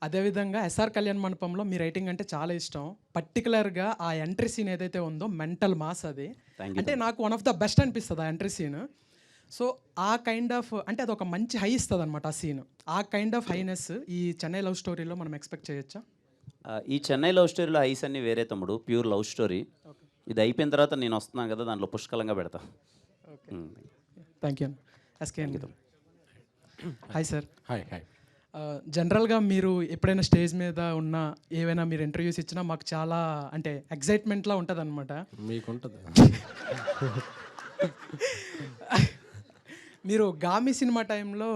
అదేవిధంగా ఎస్ఆర్ కళ్యాణ్ మండపంలో మీ రైటింగ్ అంటే చాలా ఇష్టం. పర్టికులర్గా ఆ ఎంట్రీ సీన్ ఏదైతే ఉందో మెంటల్ మాస్ అది. అంటే నాకు వన్ ఆఫ్ ద బెస్ట్ అనిపిస్తుంది ఆ ఎంట్రీ సీన్. సో ఆ కైండ్ ఆఫ్ అంటే అది ఒక మంచి హై ఇస్తుంది అనమాట ఆ సీన్. ఆ కైండ్ ఆఫ్ హైనెస్ ఈ చెన్నై లవ్ స్టోరీలో మనం ఎక్స్పెక్ట్ చేయొచ్చా? ఈ చెన్నై లవ్ స్టోరీలో ఐస్ అన్ని వేరే తమ్ముడు, ప్యూర్ లవ్ స్టోరీ. ఇది అయిపోయిన తర్వాత నేను వస్తున్నాను కదా, దాంట్లో పుష్కలంగా పెడతా. థ్యాంక్ యూ అన్న. ఎస్కే అండి. Hi sir. Hi hi. జనరల్గా మీరు ఎప్పుడైనా స్టేజ్ మీద ఉన్న ఏవైనా మీరు ఇంటర్వ్యూస్ ఇచ్చినా మాకు చాలా అంటే ఎగ్జైట్మెంట్లా ఉంటుంది అనమాట. మీకుంటుంది. మీరు గామి సినిమా టైంలో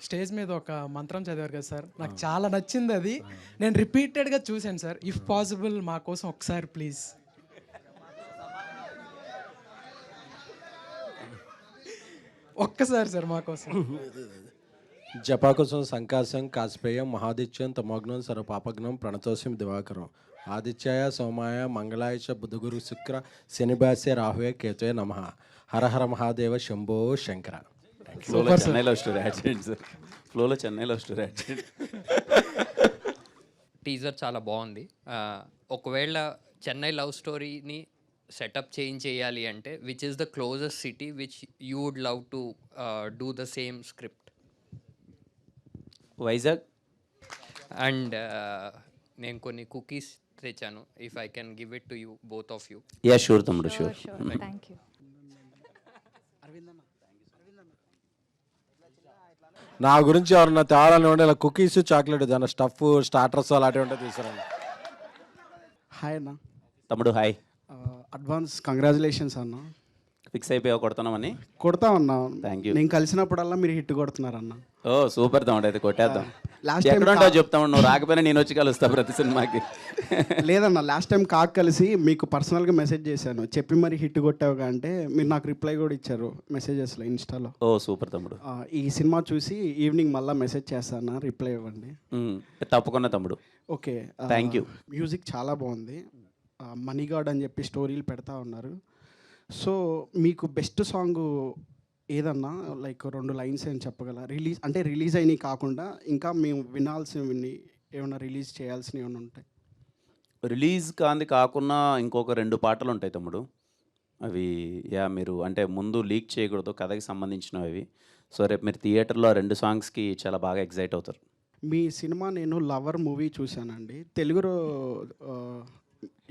స్టేజ్ మీద ఒక మంత్రం చదివారు కదా సార్, నాకు చాలా నచ్చింది అది. నేను రిపీటెడ్గా చూశాను సార్. ఇఫ్ పాసిబుల్ మా కోసం ఒకసారి ప్లీజ్. ఒక్కసారి సార్ మా కోసం. జపాకుసం సంకాశం కాస్పేయం మహాదిత్యం తమోగ్నం సర్వపాపగ్నం ప్రణతోషం దివాకరం ఆదిత్యాయ సోమాయ మంగళాయ చ బుధగురు శుక్ర శనిభాస్య రాహువే కేతువే నమః హర హర మహాదేవ శంభో శంకర. ఫ్లోలో చెన్నై లవ్ స్టోరీ యాడ్ చేయండి సార్. ఫ్లోలో చెన్నై లవ్ స్టోరీ యాడ్ చేయండి. టీజర్ చాలా బాగుంది. ఒకవేళ చెన్నై లవ్ స్టోరీని సెటప్ చేయాలి అంటే which is the closest city which you would love to do the same script? Vizag. And నేను కొన్ని కుకీస్ తెచ్చాను. If I can give it to you both of you. Ya sure తమ్ముడు, షూర్. Thank you. నా గురించి ఎవరన్నా తేవాలని ఉంటే ఇలా కుకీస్ చాక్లెట్ దాని స్టఫ్ స్టార్టర్స్ అలాంటివి ఉంటే తీసుకురండి. హాయ్ అన్న. తమ్ముడు హాయ్. అడ్వాన్స్ కంగ్రాచులేషన్స్ అన్న. ఫిక్స్ అయిపోయావు కొడతామని? కొడతామన్నా. Thank you. నేను కలిసినప్పుడల్లా మీరు హిట్ కొడుతున్నారన్న. ఓ సూపర్ తమ్ముడు, అయితే కొట్టేద్దాం. లాస్ట్ టైం ఎక్కడ ఉంటావు చెప్తాము, నువ్వు రాకపోయినా నేను వచ్చి కలుస్తా ప్రతి సినిమాకి. లేదన్న, లాస్ట్ టైం కాక్ కలిసి మీకు పర్సనల్గా మెసేజ్ చేశాను, చెప్పి మరి హిట్ కొట్టావుగా అంటే మీరు నాకు రిప్లై కూడా ఇచ్చారు మెసేజెస్లో ఇన్స్టాలో. ఓ సూపర్ తమ్ముడు. ఈ సినిమా చూసి ఈవినింగ్ మళ్ళీ మెసేజ్ చేస్తాను, రిప్లై ఇవ్వండి. తప్పకుండా తమ్ముడు. Okay, thank you. మ్యూజిక్ చాలా బాగుంది. మనీగాడ్ అని చెప్పి స్టోరీలు పెడతా ఉన్నారు. సో మీకు బెస్ట్ సాంగ్ ఏదన్నా లైక్ 2 లైన్స్ ఏం చెప్పగల? రిలీజ్ అయినవి కాకుండా ఇంకా మేము వినాల్సినవి ఏమైనా రిలీజ్ చేయాల్సినవి ఏమైనా ఉంటాయి? రిలీజ్ కాకుండా ఇంకొక 2 పాటలు ఉంటాయి తమ్ముడు. అవి మీరు అంటే ముందు లీక్ చేయకూడదు, కథకి సంబంధించినవి అవి. సో రేపు మీరు థియేటర్లో 2 సాంగ్స్కి చాలా బాగా ఎగ్జైట్ అవుతారు. మీ సినిమా నేను లవర్ మూవీ చూశానండి, తెలుగులో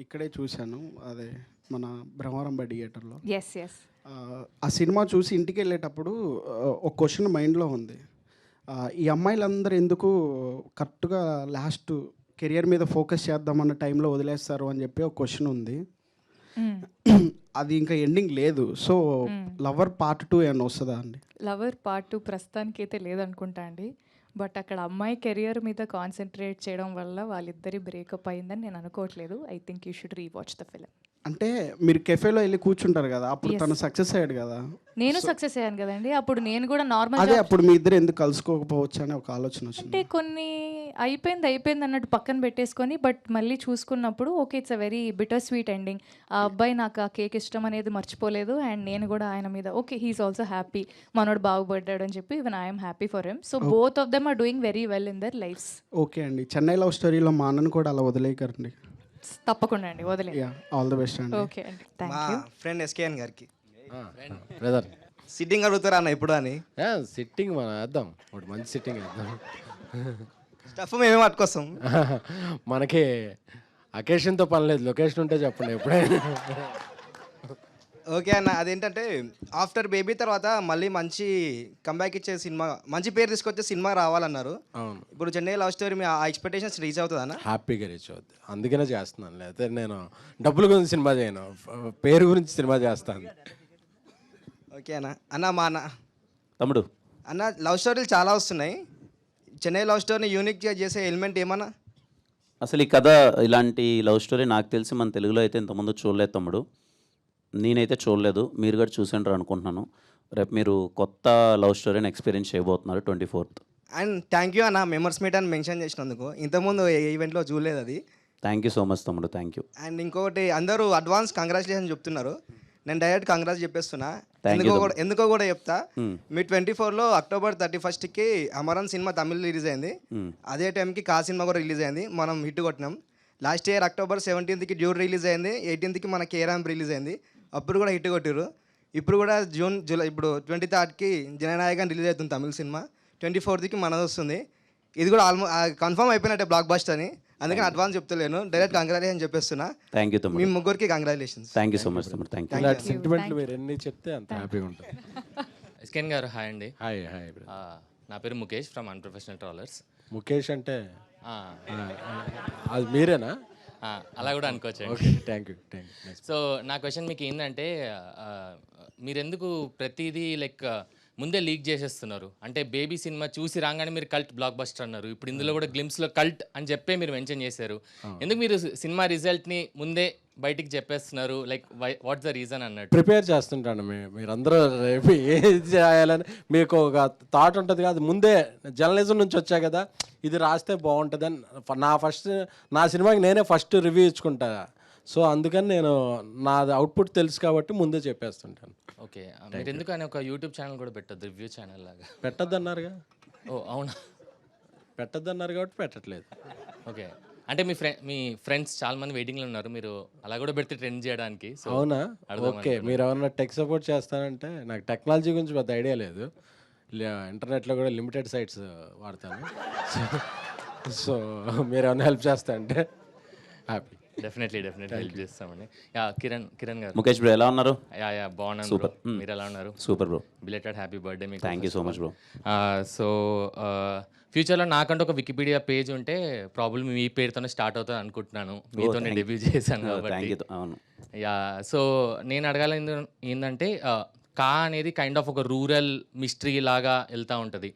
ఇక్కడే చూశాను, అదే మన బ్రహ్మారంభ థియేటర్లో. Yes yes. ఆ సినిమా చూసి ఇంటికి వెళ్ళేటప్పుడు ఒక క్వశ్చన్ మైండ్లో ఉంది. ఈ అమ్మాయిలందరూ ఎందుకు కరెక్ట్గా లాస్ట్ కెరియర్ మీద ఫోకస్ చేద్దామన్న టైంలో వదిలేస్తారు అని చెప్పి ఒక క్వశ్చన్ ఉంది. అది ఇంకా ఎండింగ్ లేదు. సో లవర్ పార్ట్ 2 ఏమైనా వస్తుందా అండి? లవర్ పార్ట్ 2 ప్రస్తుతానికి అయితే లేదనుకుంటా అండి. బట్ అక్కడ అమ్మాయి కెరియర్ మీద కాన్సన్ట్రేట్ చేయడం వల్ల వాళ్ళిద్దరి బ్రేకప్ అయిందని నేను అనుకోవట్లేదు. I think you should rewatch the film. అంటే మీరు కెఫేలో వెళ్ళి కూర్చుంటారు కదా, అప్పుడు తను సక్సెస్ అయ్యాడు కదా, నేను సక్సెస్ అయ్యాను కదండి. అప్పుడు నేను కూడా నార్మల్. అదే అప్పుడు మీ ఇద్దరు ఎందుకు కలుసుకోకపోవచ్చు అని ఒక ఆలోచన వచ్చింది. అంటే కొన్ని అయిపోయింది అన్నట్టు పక్కన పెట్టేసుకొని, బట్ మళ్ళీ చూసుకున్నప్పుడు okay it's a very bitter sweet ending. ఆ అబ్బాయి నాకు ఆ కేక్ ఇష్టం అనేది మర్చిపోలేదు, అండ్ నేను కూడా ఆయన మీద ఓకే హీఈస్ ఆల్సో హ్యాపీ, మనోడు బాగుపడ్డాడు అని చెప్పి even I'm happy for him. So both of them are doing very well in their lifes. Okay అండి, చెన్నై లవ్ స్టోరీలో మా అన్నను కూడా అలా వదిలేయకండి. తప్పకుండా అండి, వదిలే. ఆల్ ది బెస్ట్ అండి. ఓకే అండి, థ్యాంక్ మా యూ. ఫ్రెండ్ ఎస్కేఎన్ గారికి బ్రదర్ సిట్టింగ్ అడుగుతారా అన్న ఇప్పుడు అని? సిట్టింగ్ మనం వేద్దాం, ఒకటి మంచి సిట్టింగ్ వేద్దాం. స్టఫ్ మేమే పట్టుకొస్తాం. మనకి అకేషన్తో పని లేదు, లొకేషన్ ఉంటే చెప్పండి ఎప్పుడైనా. ఓకే అన్న, అదేంటంటే ఆఫ్టర్ బేబీ తర్వాత మళ్ళీ మంచి కంబ్యాక్ ఇచ్చే సినిమా, మంచి పేరు తీసుకొచ్చే సినిమా రావాలన్నారు. అవును, ఇప్పుడు చెన్నై లవ్ స్టోరీ మీ ఆ ఎక్స్పెక్టేషన్స్ రీచ్ అవుతుందన్న? హ్యాపీగా రీచ్ అవుద్ది, అందుకనే చేస్తున్నాను. లేకపోతే నేను డబ్బుల గురించి సినిమా చేయను, పేరు గురించి సినిమా చేస్తాను. ఓకే అన్న. అన్న మా అన్న తమ్ముడు అన్న లవ్ స్టోరీలు చాలా వస్తున్నాయి, చెన్నై లవ్ స్టోరీని యూనిక్గా చేసే ఎలిమెంట్ ఏమన్నా? అసలు ఈ కథ ఇలాంటి లవ్ స్టోరీ నాకు తెలిసి మన తెలుగులో అయితే ఇంతకుముందు చూడలేదు తమ్ముడు. నేనైతే చూడలేదు, మీరు కూడా చూసిండ్రు అనుకుంటున్నాను. రేపు మీరు కొత్త లవ్ స్టోరీని ఎక్స్పీరియన్స్ చేయబోతున్నారు 24th. అండ్ థ్యాంక్ యూ అన్న మెంబర్స్ మీట్ అని మెన్షన్ చేసినందుకు. ఇంతకుముందు ఏ ఈవెంట్లో చూడలేదు అది. థ్యాంక్ యూ సో మచ్ తమ్ముడు, థ్యాంక్ యూ. అండ్ ఇంకొకటి అందరూ అడ్వాన్స్ కంగ్రాచులేషన్ చెప్తున్నారు. నేను డైరెక్ట్ కంగ్రాట్స్ చెప్పేస్తున్నా. Thank you, ఎందుకో కూడా చెప్తా. మీ 24లో October 31కి అమరన్ సినిమా తమిళ్ రిలీజ్ అయింది. అదే టైంకి కా సినిమా కూడా రిలీజ్ అయింది, మనం హిట్ కొట్టినాం. లాస్ట్ ఇయర్ October 17కి డ్యూర్ రిలీజ్ అయింది, 18కి మన కేరామ్ రిలీజ్ అయింది, అప్పుడు కూడా హిట్ కొట్టిరు. ఇప్పుడు కూడా జూలై ఇప్పుడు 23కి జననాయకన్ రిలీజ్ అవుతుంది తమిళ సినిమా. 24కి మనది వస్తుంది. ఇది కూడా ఆల్మోస్ట్ కన్ఫర్మ్ అయిపోయినట్టే బ్లాక్ బస్టర్ అని. అందుకని అడ్వాన్స్ చెప్తలేను, డైరెక్ట్ కంగ్రాచులేషన్ చెప్పేస్తున్నా. థ్యాంక్ యూ మీ తమ్ముడు. ముగ్గురికి congratulations. Thank you so much తమ్ముడు, థ్యాంక్ యూ. ఇలాంటి సెంటిమెంట్లు మీరు ఎన్ని చెప్తే అంత హ్యాపీగా ఉంటుంది. ఎస్కేన్ గారు హాయ్ అండి. Hi hi. నా పేరు Mukesh from unprofessional travellers. Mukesh అంటే అది మీరేనా? అలా కూడా అనుకోవచ్చు. Okay, thank you. సో నా క్వశ్చన్ మీకు ఏంటంటే, మీరెందుకు ప్రతిదీ లైక్ ముందే లీక్ చేసేస్తున్నారు? అంటే బేబీ సినిమా చూసి రాగానే మీరు కల్ట్ బ్లాక్ బస్టర్ అన్నారు, ఇప్పుడు ఇందులో కూడా గ్లిమ్స్లో కల్ట్ అని చెప్పే మీరు మెన్షన్ చేశారు. ఎందుకు మీరు సినిమా రిజల్ట్ని ముందే బయటికి చెప్పేస్తున్నారు? లైక్ వాట్స్ ద రీజన్ అన్నట్టు. ప్రిపేర్ చేస్తుంటాను. మీరందరూ రేపు ఏది చేయాలని మీకు ఒక థాట్ ఉంటుంది కదా. ముందే జర్నలిజం నుంచి వచ్చా కదా, ఇది రాస్తే బాగుంటుందని నా సినిమాకి నేనే ఫస్ట్ రివ్యూ ఇచ్చుకుంటా. సో అందుకని నేను నాది అవుట్పుట్ తెలుసు కాబట్టి ముందే చెప్పేస్తుంటాను. ఓకే, మీరు ఎందుకని ఒక యూట్యూబ్ ఛానల్ కూడా పెట్టద్దు, రివ్యూ ఛానల్ లాగా? పెట్టద్దన్నారుగా. ఓ అవునా? పెట్టద్దన్నారు కాబట్టి పెట్టట్లేదు. ఓకే, అంటే మీ ఫ్రెండ్స్ చాలా మంది వెయిటింగ్లో ఉన్నారు, మీరు అలా కూడా పెడితే ట్రెండ్ చేయడానికి. సో అవునా? ఓకే, మీరు ఏమన్నా టెక్ సపోర్ట్ చేస్తానంటే, నాకు టెక్నాలజీ గురించి పెద్ద ఐడియా లేదు. ఇంటర్నెట్లో కూడా లిమిటెడ్ సైట్స్ వాడతాను. సో మీరు ఏమైనా హెల్ప్ చేస్తా అంటే హ్యాపీ. డెఫినెట్లీ హెల్ప్ చేస్తామండి. కిరణ్ గారు. ముఖేష్ బ్రో ఎలా ఉన్నారు? బాగున్నాను. సూపర్. మీరు ఎలా ఉన్నారు? Super bro. Belated happy birthday మీకు. Thank you so much bro. So ఫ్యూచర్లో నాకంటే ఒక వికీపీడియా పేజ్ ఉంటే ప్రాబ్లం మీ పేరుతోనే స్టార్ట్ అవుతుంది అనుకుంటున్నాను. మీతోనే డెబ్యూ చేశాను కాబట్టి. అవును. సో నేను అడగాలి ఏంటంటే, కా అనేది కైండ్ ఆఫ్ ఒక రూరల్ మిస్టరీ లాగా వెళ్తూ ఉంటుంది.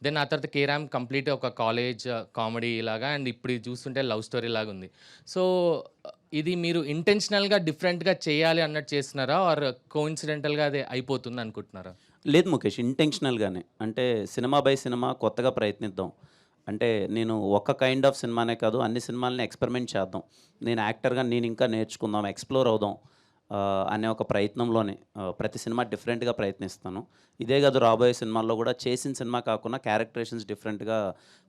దెన్ ఆ తర్వాత కేరామ్ కంప్లీట్ ఒక కాలేజ్ కామెడీ లాగా, అండ్ ఇప్పుడు ఇది చూస్తుంటే లవ్ స్టోరీ లాగా ఉంది. సో ఇది మీరు ఇంటెన్షనల్గా డిఫరెంట్గా చేయాలి అన్నట్టు చేస్తున్నారా, ఆర్ కోఇన్సిడెంటల్గా అది అయిపోతుంది అనుకుంటున్నారా? లేదు ముఖేష్, ఇంటెన్షనల్గానే. అంటే సినిమా బై సినిమా కొత్తగా ప్రయత్నిద్దాం. అంటే నేను ఒక కైండ్ ఆఫ్ సినిమానే కాదు, అన్ని సినిమాలని ఎక్స్పెరిమెంట్ చేద్దాం. నేను యాక్టర్గా నేను ఇంకా నేర్చుకుందాం, ఎక్స్ప్లోర్ అవుదాం అనే ఒక ప్రయత్నంలోనే ప్రతి సినిమా డిఫరెంట్గా ప్రయత్నిస్తాను. ఇదే కాదు, రాబోయే సినిమాల్లో కూడా చేసిన సినిమా కాకుండా క్యారెక్టరేషన్స్ డిఫరెంట్గా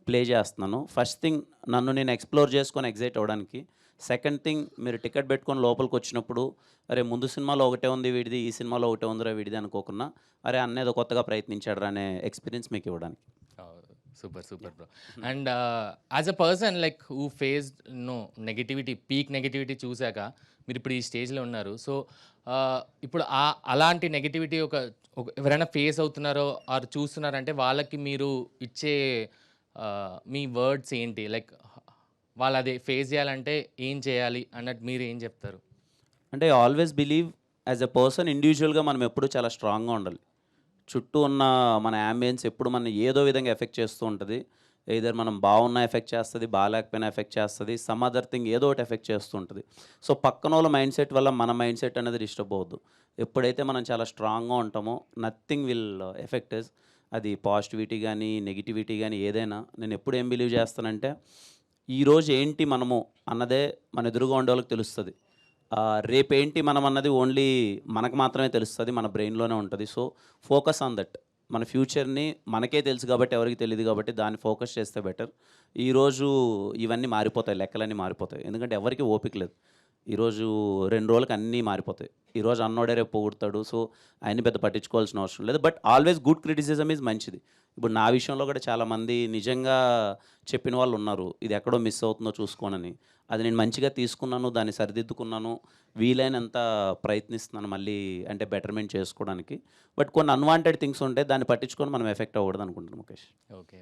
ప్లే చేస్తున్నాను. ఫస్ట్ థింగ్ నన్ను నేను ఎక్స్ప్లోర్ చేసుకొని ఎగ్జైట్ అవ్వడానికి. సెకండ్ థింగ్, మీరు టికెట్ పెట్టుకొని లోపలికి వచ్చినప్పుడు అరే ముందు సినిమాలో ఒకటే ఉంది వీడిది, ఈ సినిమాలో ఒకటే ఉందిరా వీడిది అనుకోకుండా అరే అన్నేదో కొత్తగా ప్రయత్నించాడు అనే ఎక్స్పీరియన్స్ మీకు ఇవ్వడానికి. Super bro. And as a person like who faced negativity, peak negativity చూశాక మీరు ఇప్పుడు ఈ స్టేజ్లో ఉన్నారు. సో ఇప్పుడు అలాంటి నెగిటివిటీ ఎవరైనా ఫేస్ అవుతున్నారో ఆర్ చూస్తున్నారంటే వాళ్ళకి మీరు ఇచ్చే మీ వర్డ్స్ ఏంటి? లైక్ వాళ్ళు అదే ఫేస్ చేయాలంటే ఏం చేయాలి అన్నట్టు మీరు ఏం చెప్తారు? అంటే always believe as a person ఇండివిజువల్గా మనం ఎప్పుడూ చాలా స్ట్రాంగ్గా ఉండాలి. చుట్టూ ఉన్న మన యాంబియన్స్ ఎప్పుడు మన ఏదో విధంగా ఎఫెక్ట్ చేస్తూ ఉంటుంది. ఏదర్ మనం బాగున్నా ఎఫెక్ట్ చేస్తుంది, బాగాలేకపోయినా ఎఫెక్ట్ చేస్తుంది, సమ్ అదర్ థింగ్ ఏదో ఒకటి ఎఫెక్ట్ చేస్తూ ఉంటుంది. సో పక్కన వాళ్ళ మైండ్ సెట్ వల్ల మన మైండ్ సెట్ అనేది డిస్టర్బ్ అవ్వద్దు. ఎప్పుడైతే మనం చాలా స్ట్రాంగ్గా ఉంటామో నథింగ్ విల్ ఎఫెక్ట్ అస్. అది పాజిటివిటీ కానీ నెగిటివిటీ కానీ ఏదైనా. నేను ఎప్పుడు ఏం బిలీవ్ చేస్తానంటే, ఈరోజు ఏంటి మనము అన్నదే మన ఎదురుగా ఉండే వాళ్ళకి తెలుస్తుంది. రేపేంటి మనం అన్నది ఓన్లీ మనకు మాత్రమే తెలుస్తుంది, మన బ్రెయిన్లోనే ఉంటుంది. So focus on that. మన ఫ్యూచర్ని మనకే తెలుసు కాబట్టి ఎవరికి తెలియదు కాబట్టి దాన్ని ఫోకస్ చేస్తే బెటర్. ఈరోజు ఇవన్నీ మారిపోతాయి, లెక్కలన్నీ మారిపోతాయి. ఎందుకంటే ఎవరికి ఓపిక లేదు. ఈరోజు 2 రోజులకి అన్నీ మారిపోతాయి. ఈరోజు అన్నోడే రేపు పొగుడతాడు. సో ఆయన్ని పెద్ద పట్టించుకోవాల్సిన అవసరం లేదు. But always good criticism is మంచిది. ఇప్పుడు నా విషయంలో కూడా చాలామంది నిజంగా చెప్పిన వాళ్ళు ఉన్నారు, ఇది ఎక్కడో మిస్ అవుతుందో చూసుకోనని. అది నేను మంచిగా తీసుకున్నాను, దాన్ని సరిదిద్దుకున్నాను, వీలైనంత ప్రయత్నిస్తున్నాను మళ్ళీ అంటే బెటర్మెంట్ చేసుకోవడానికి. బట్ కొన్ని అన్వాంటెడ్ థింగ్స్ ఉంటాయి, దాన్ని పట్టించుకొని మనం ఎఫెక్ట్ అవ్వకూడదు అనుకుంటున్నాను ముఖేష్. ఓకే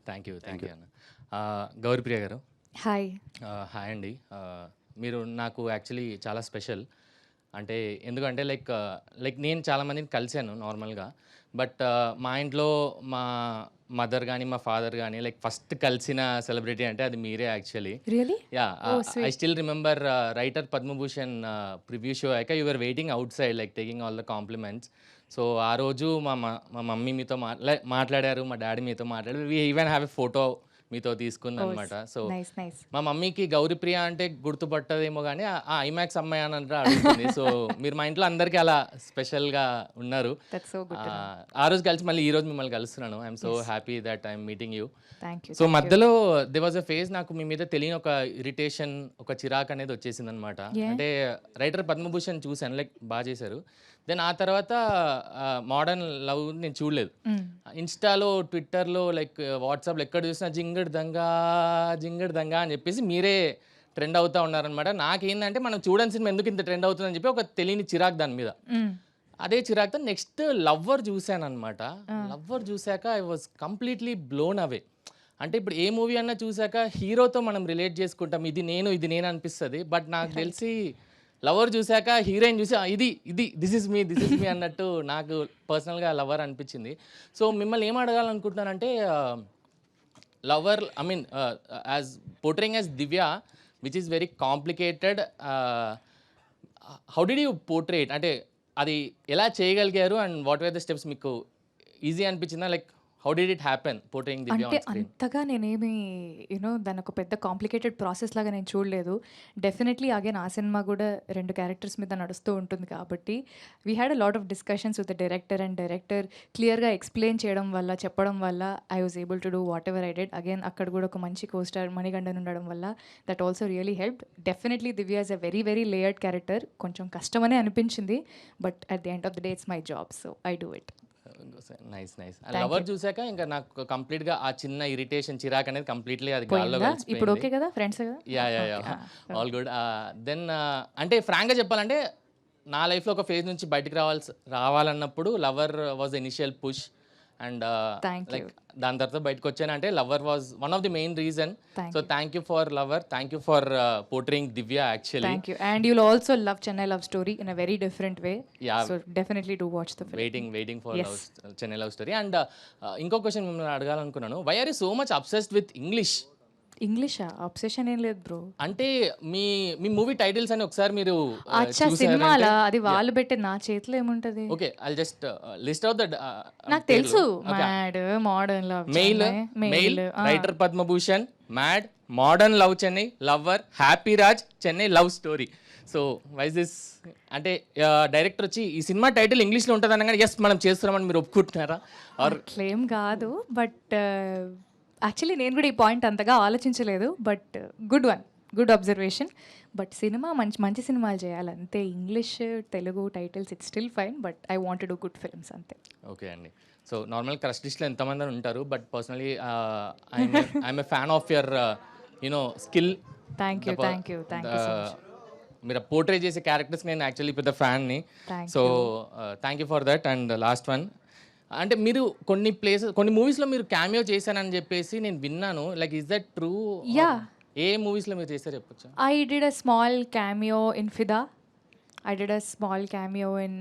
థ్యాంక్ యూ అన్న. గౌరీప్రియ గారు. హాయ్. హాయ్ అండి. మీరు నాకు యాక్చువల్లీ చాలా స్పెషల్. అంటే ఎందుకంటే లైక్ నేను చాలామందిని కలిశాను నార్మల్గా. బట్ మా ఇంట్లో మదర్ కానీ మా ఫాదర్ కానీ లైక్ ఫస్ట్ కలిసిన సెలబ్రిటీ అంటే అది మీరే actually. Really? Yeah, I still remember writer Padmabhushan preview show అయ్యాక you were waiting outside like taking all the compliments. So ఆ రోజు మా మమ్మీ మీతో మాట్లాడారు, మా డాడీ మీతో మాట్లాడారు. We even have a photo మీతో తీసుకుంది అనమాట. So nice nice. మా మమ్మీకి గౌరీప్రియ అంటే గుర్తుపట్టదేమో కానీ ఆ ఐమాక్స్ అమ్మాయి అని అంటే అడుగుతుంది. సో మీరు మా ఇంట్లో అందరికీ అలా స్పెషల్గా ఉన్నారు. That's so good. ఆ రోజు కలిసి మళ్ళీ ఈ రోజు మిమ్మల్ని కలుస్తున్నాను. I'm so happy that I'm meeting you. Thank you. So మధ్యలో దే వాజ్ అ ఫేజ్ నాకు మీ మీద తెలియని ఒక ఇరిటేషన్, ఒక చిరాక్ అనేది వచ్చేసింది అనమాట. అంటే రైటర్ పద్మభూషణ్ చూశాను, లైక్ బాగా చేశారు. దెన్ ఆ తర్వాత మోడర్న్ లవ్ నేను చూడలేదు. ఇన్స్టాలో, ట్విట్టర్లో, లైక్ వాట్సాప్లో ఎక్కడ చూసినా జింగడ్ దంగా అని చెప్పేసి మీరే ట్రెండ్ అవుతూ ఉన్నారనమాట. నాకేంటంటే మనం చూడని సినిమా ఎందుకు ఇంత ట్రెండ్ అవుతుందని చెప్పి ఒక తెలియని చిరాక్ దాని మీద. అదే చిరాక్తో నెక్స్ట్ లవ్వర్ చూశాను అనమాట. లవ్వర్ చూశాక I was completely blown away. అంటే ఇప్పుడు ఏ మూవీ అన్నా చూశాక హీరోతో మనం రిలేట్ చేసుకుంటాం, ఇది నేను అనిపిస్తుంది. బట్ నాకు తెలిసి లవర్ చూశాక హీరోయిన్ చూసి ఇది దిస్ ఇస్ మీ అన్నట్టు నాకు పర్సనల్గా లవర్ అనిపించింది. సో మిమ్మల్ని ఏం అడగాలనుకుంటున్నానంటే Lover, I mean as portraying as Divya which is very complicated, how did you portrait, అంటే అది ఎలా చేయగలిగారు and what were the steps? మీకు ఈజీ అనిపించిందా? Like how did it happen portraying Divya అంటే ఆన్ స్క్రీన్? అంతగా నేనేమి దాని ఒక పెద్ద కాంప్లికేటెడ్ ప్రాసెస్ లాగా నేను చూడలేదు. డెఫినెట్లీ అగైన్ ఆ సినిమా కూడా 2 క్యారెక్టర్స్ మీద నడుస్తూ ఉంటుంది కాబట్టి we had a lot of discussions with the director and director క్లియర్గా ఎక్స్ప్లెయిన్ చేయడం వల్ల, చెప్పడం వల్ల I was able to do what ever I did. Again అక్కడ కూడా ఒక మంచి కోస్టార్ మణిగండన్ ఉండడం వల్ల that also really helped. Definitely Divya is a very very layered character. కొంచెం కష్టమనే అనిపించింది, but at the end of the day it's my job, so I do it. Nice. Lover చూసాక ఇంకా నాకు కంప్లీట్ గా ఆ చిన్న ఇరిటేషన్, చిరాక్ అనేది కంప్లీట్లీ అది గాల్లో కలిసిపోయింది. ఇప్పుడు ఓకే కదా, ఫ్రెండ్స్ కదా? Yeah all good. దెన్ అంటే ఫ్రాంక్ గా చెప్పాలంటే నా లైఫ్ లో ఒక ఫేజ్ నుంచి బయటికి రావాలన్నప్పుడు Lover was initial push and like దాని తర్వాత బయటకు వచ్చాను అంటే Lover was one of the main reason. So thank you for Lover, thank you for portraying Divya actually. Thank you. And you'll also love Chennai Love Story in a very different way. Yeah. So definitely do watch the film. Waiting for Chennai Love Story. And ఇంకో question మిమ్మల్ని అడగాలనుకున్నాను. Why are you so much obsessed with English? ఇంగ్లీషా? Obsession ఏం లేదు bro. అంటే మీ movie titles అని ఒకసారి మీరు అచ్చా సినిమాలా? అది వాళ్ళు పెట్టే, నా చేతిలో ఏముంటది? Okay, I just list out that. నాకు తెలుసు. Mad, modern love, mail writer Padma Bhushan, mad, modern love Chennai, lover, happy Raj, Chennai love story. So wise this అంటే డైరెక్టర్ వచ్చి ఈ సినిమా టైటిల్ ఇంగ్లీష్లో ఉంటుంది అనగానే ఎస్ మనం చేస్తున్నామని మీరు ఒప్పుకుంటున్నారా? ఆర్ క్లెయిమ్ కాదు, బట్ యాక్చువల్లీ నేను కూడా ఈ పాయింట్ అంతగా ఆలోచించలేదు. But good observation. బట్ సినిమా మంచి సినిమాలు చేయాలి అంతే. English, Telugu titles it's still fine, but I want to do good films అంతే. ఓకే అండి. సో నార్మల్ క్రష్ లిస్ట్లో ఎంతమంది ఉంటారు, but personally I'm a fan of your skill. Thank you so much. మీరు పోర్ట్రే చేసే క్యారెక్టర్స్ నేను యాక్చువల్లీ పెద్ద ఫ్యాన్ని. So thank you for that. And last one, అంటే మీరు కొన్ని మూవీస్లో మీరు క్యామియో చేశానని చెప్పేసి నేను విన్నాను. Like is that true? Yeah. ఏ మూవీస్లో మీరు చేశారు చెప్పొచ్చా? I did a small cameo in Fida. I did a small cameo in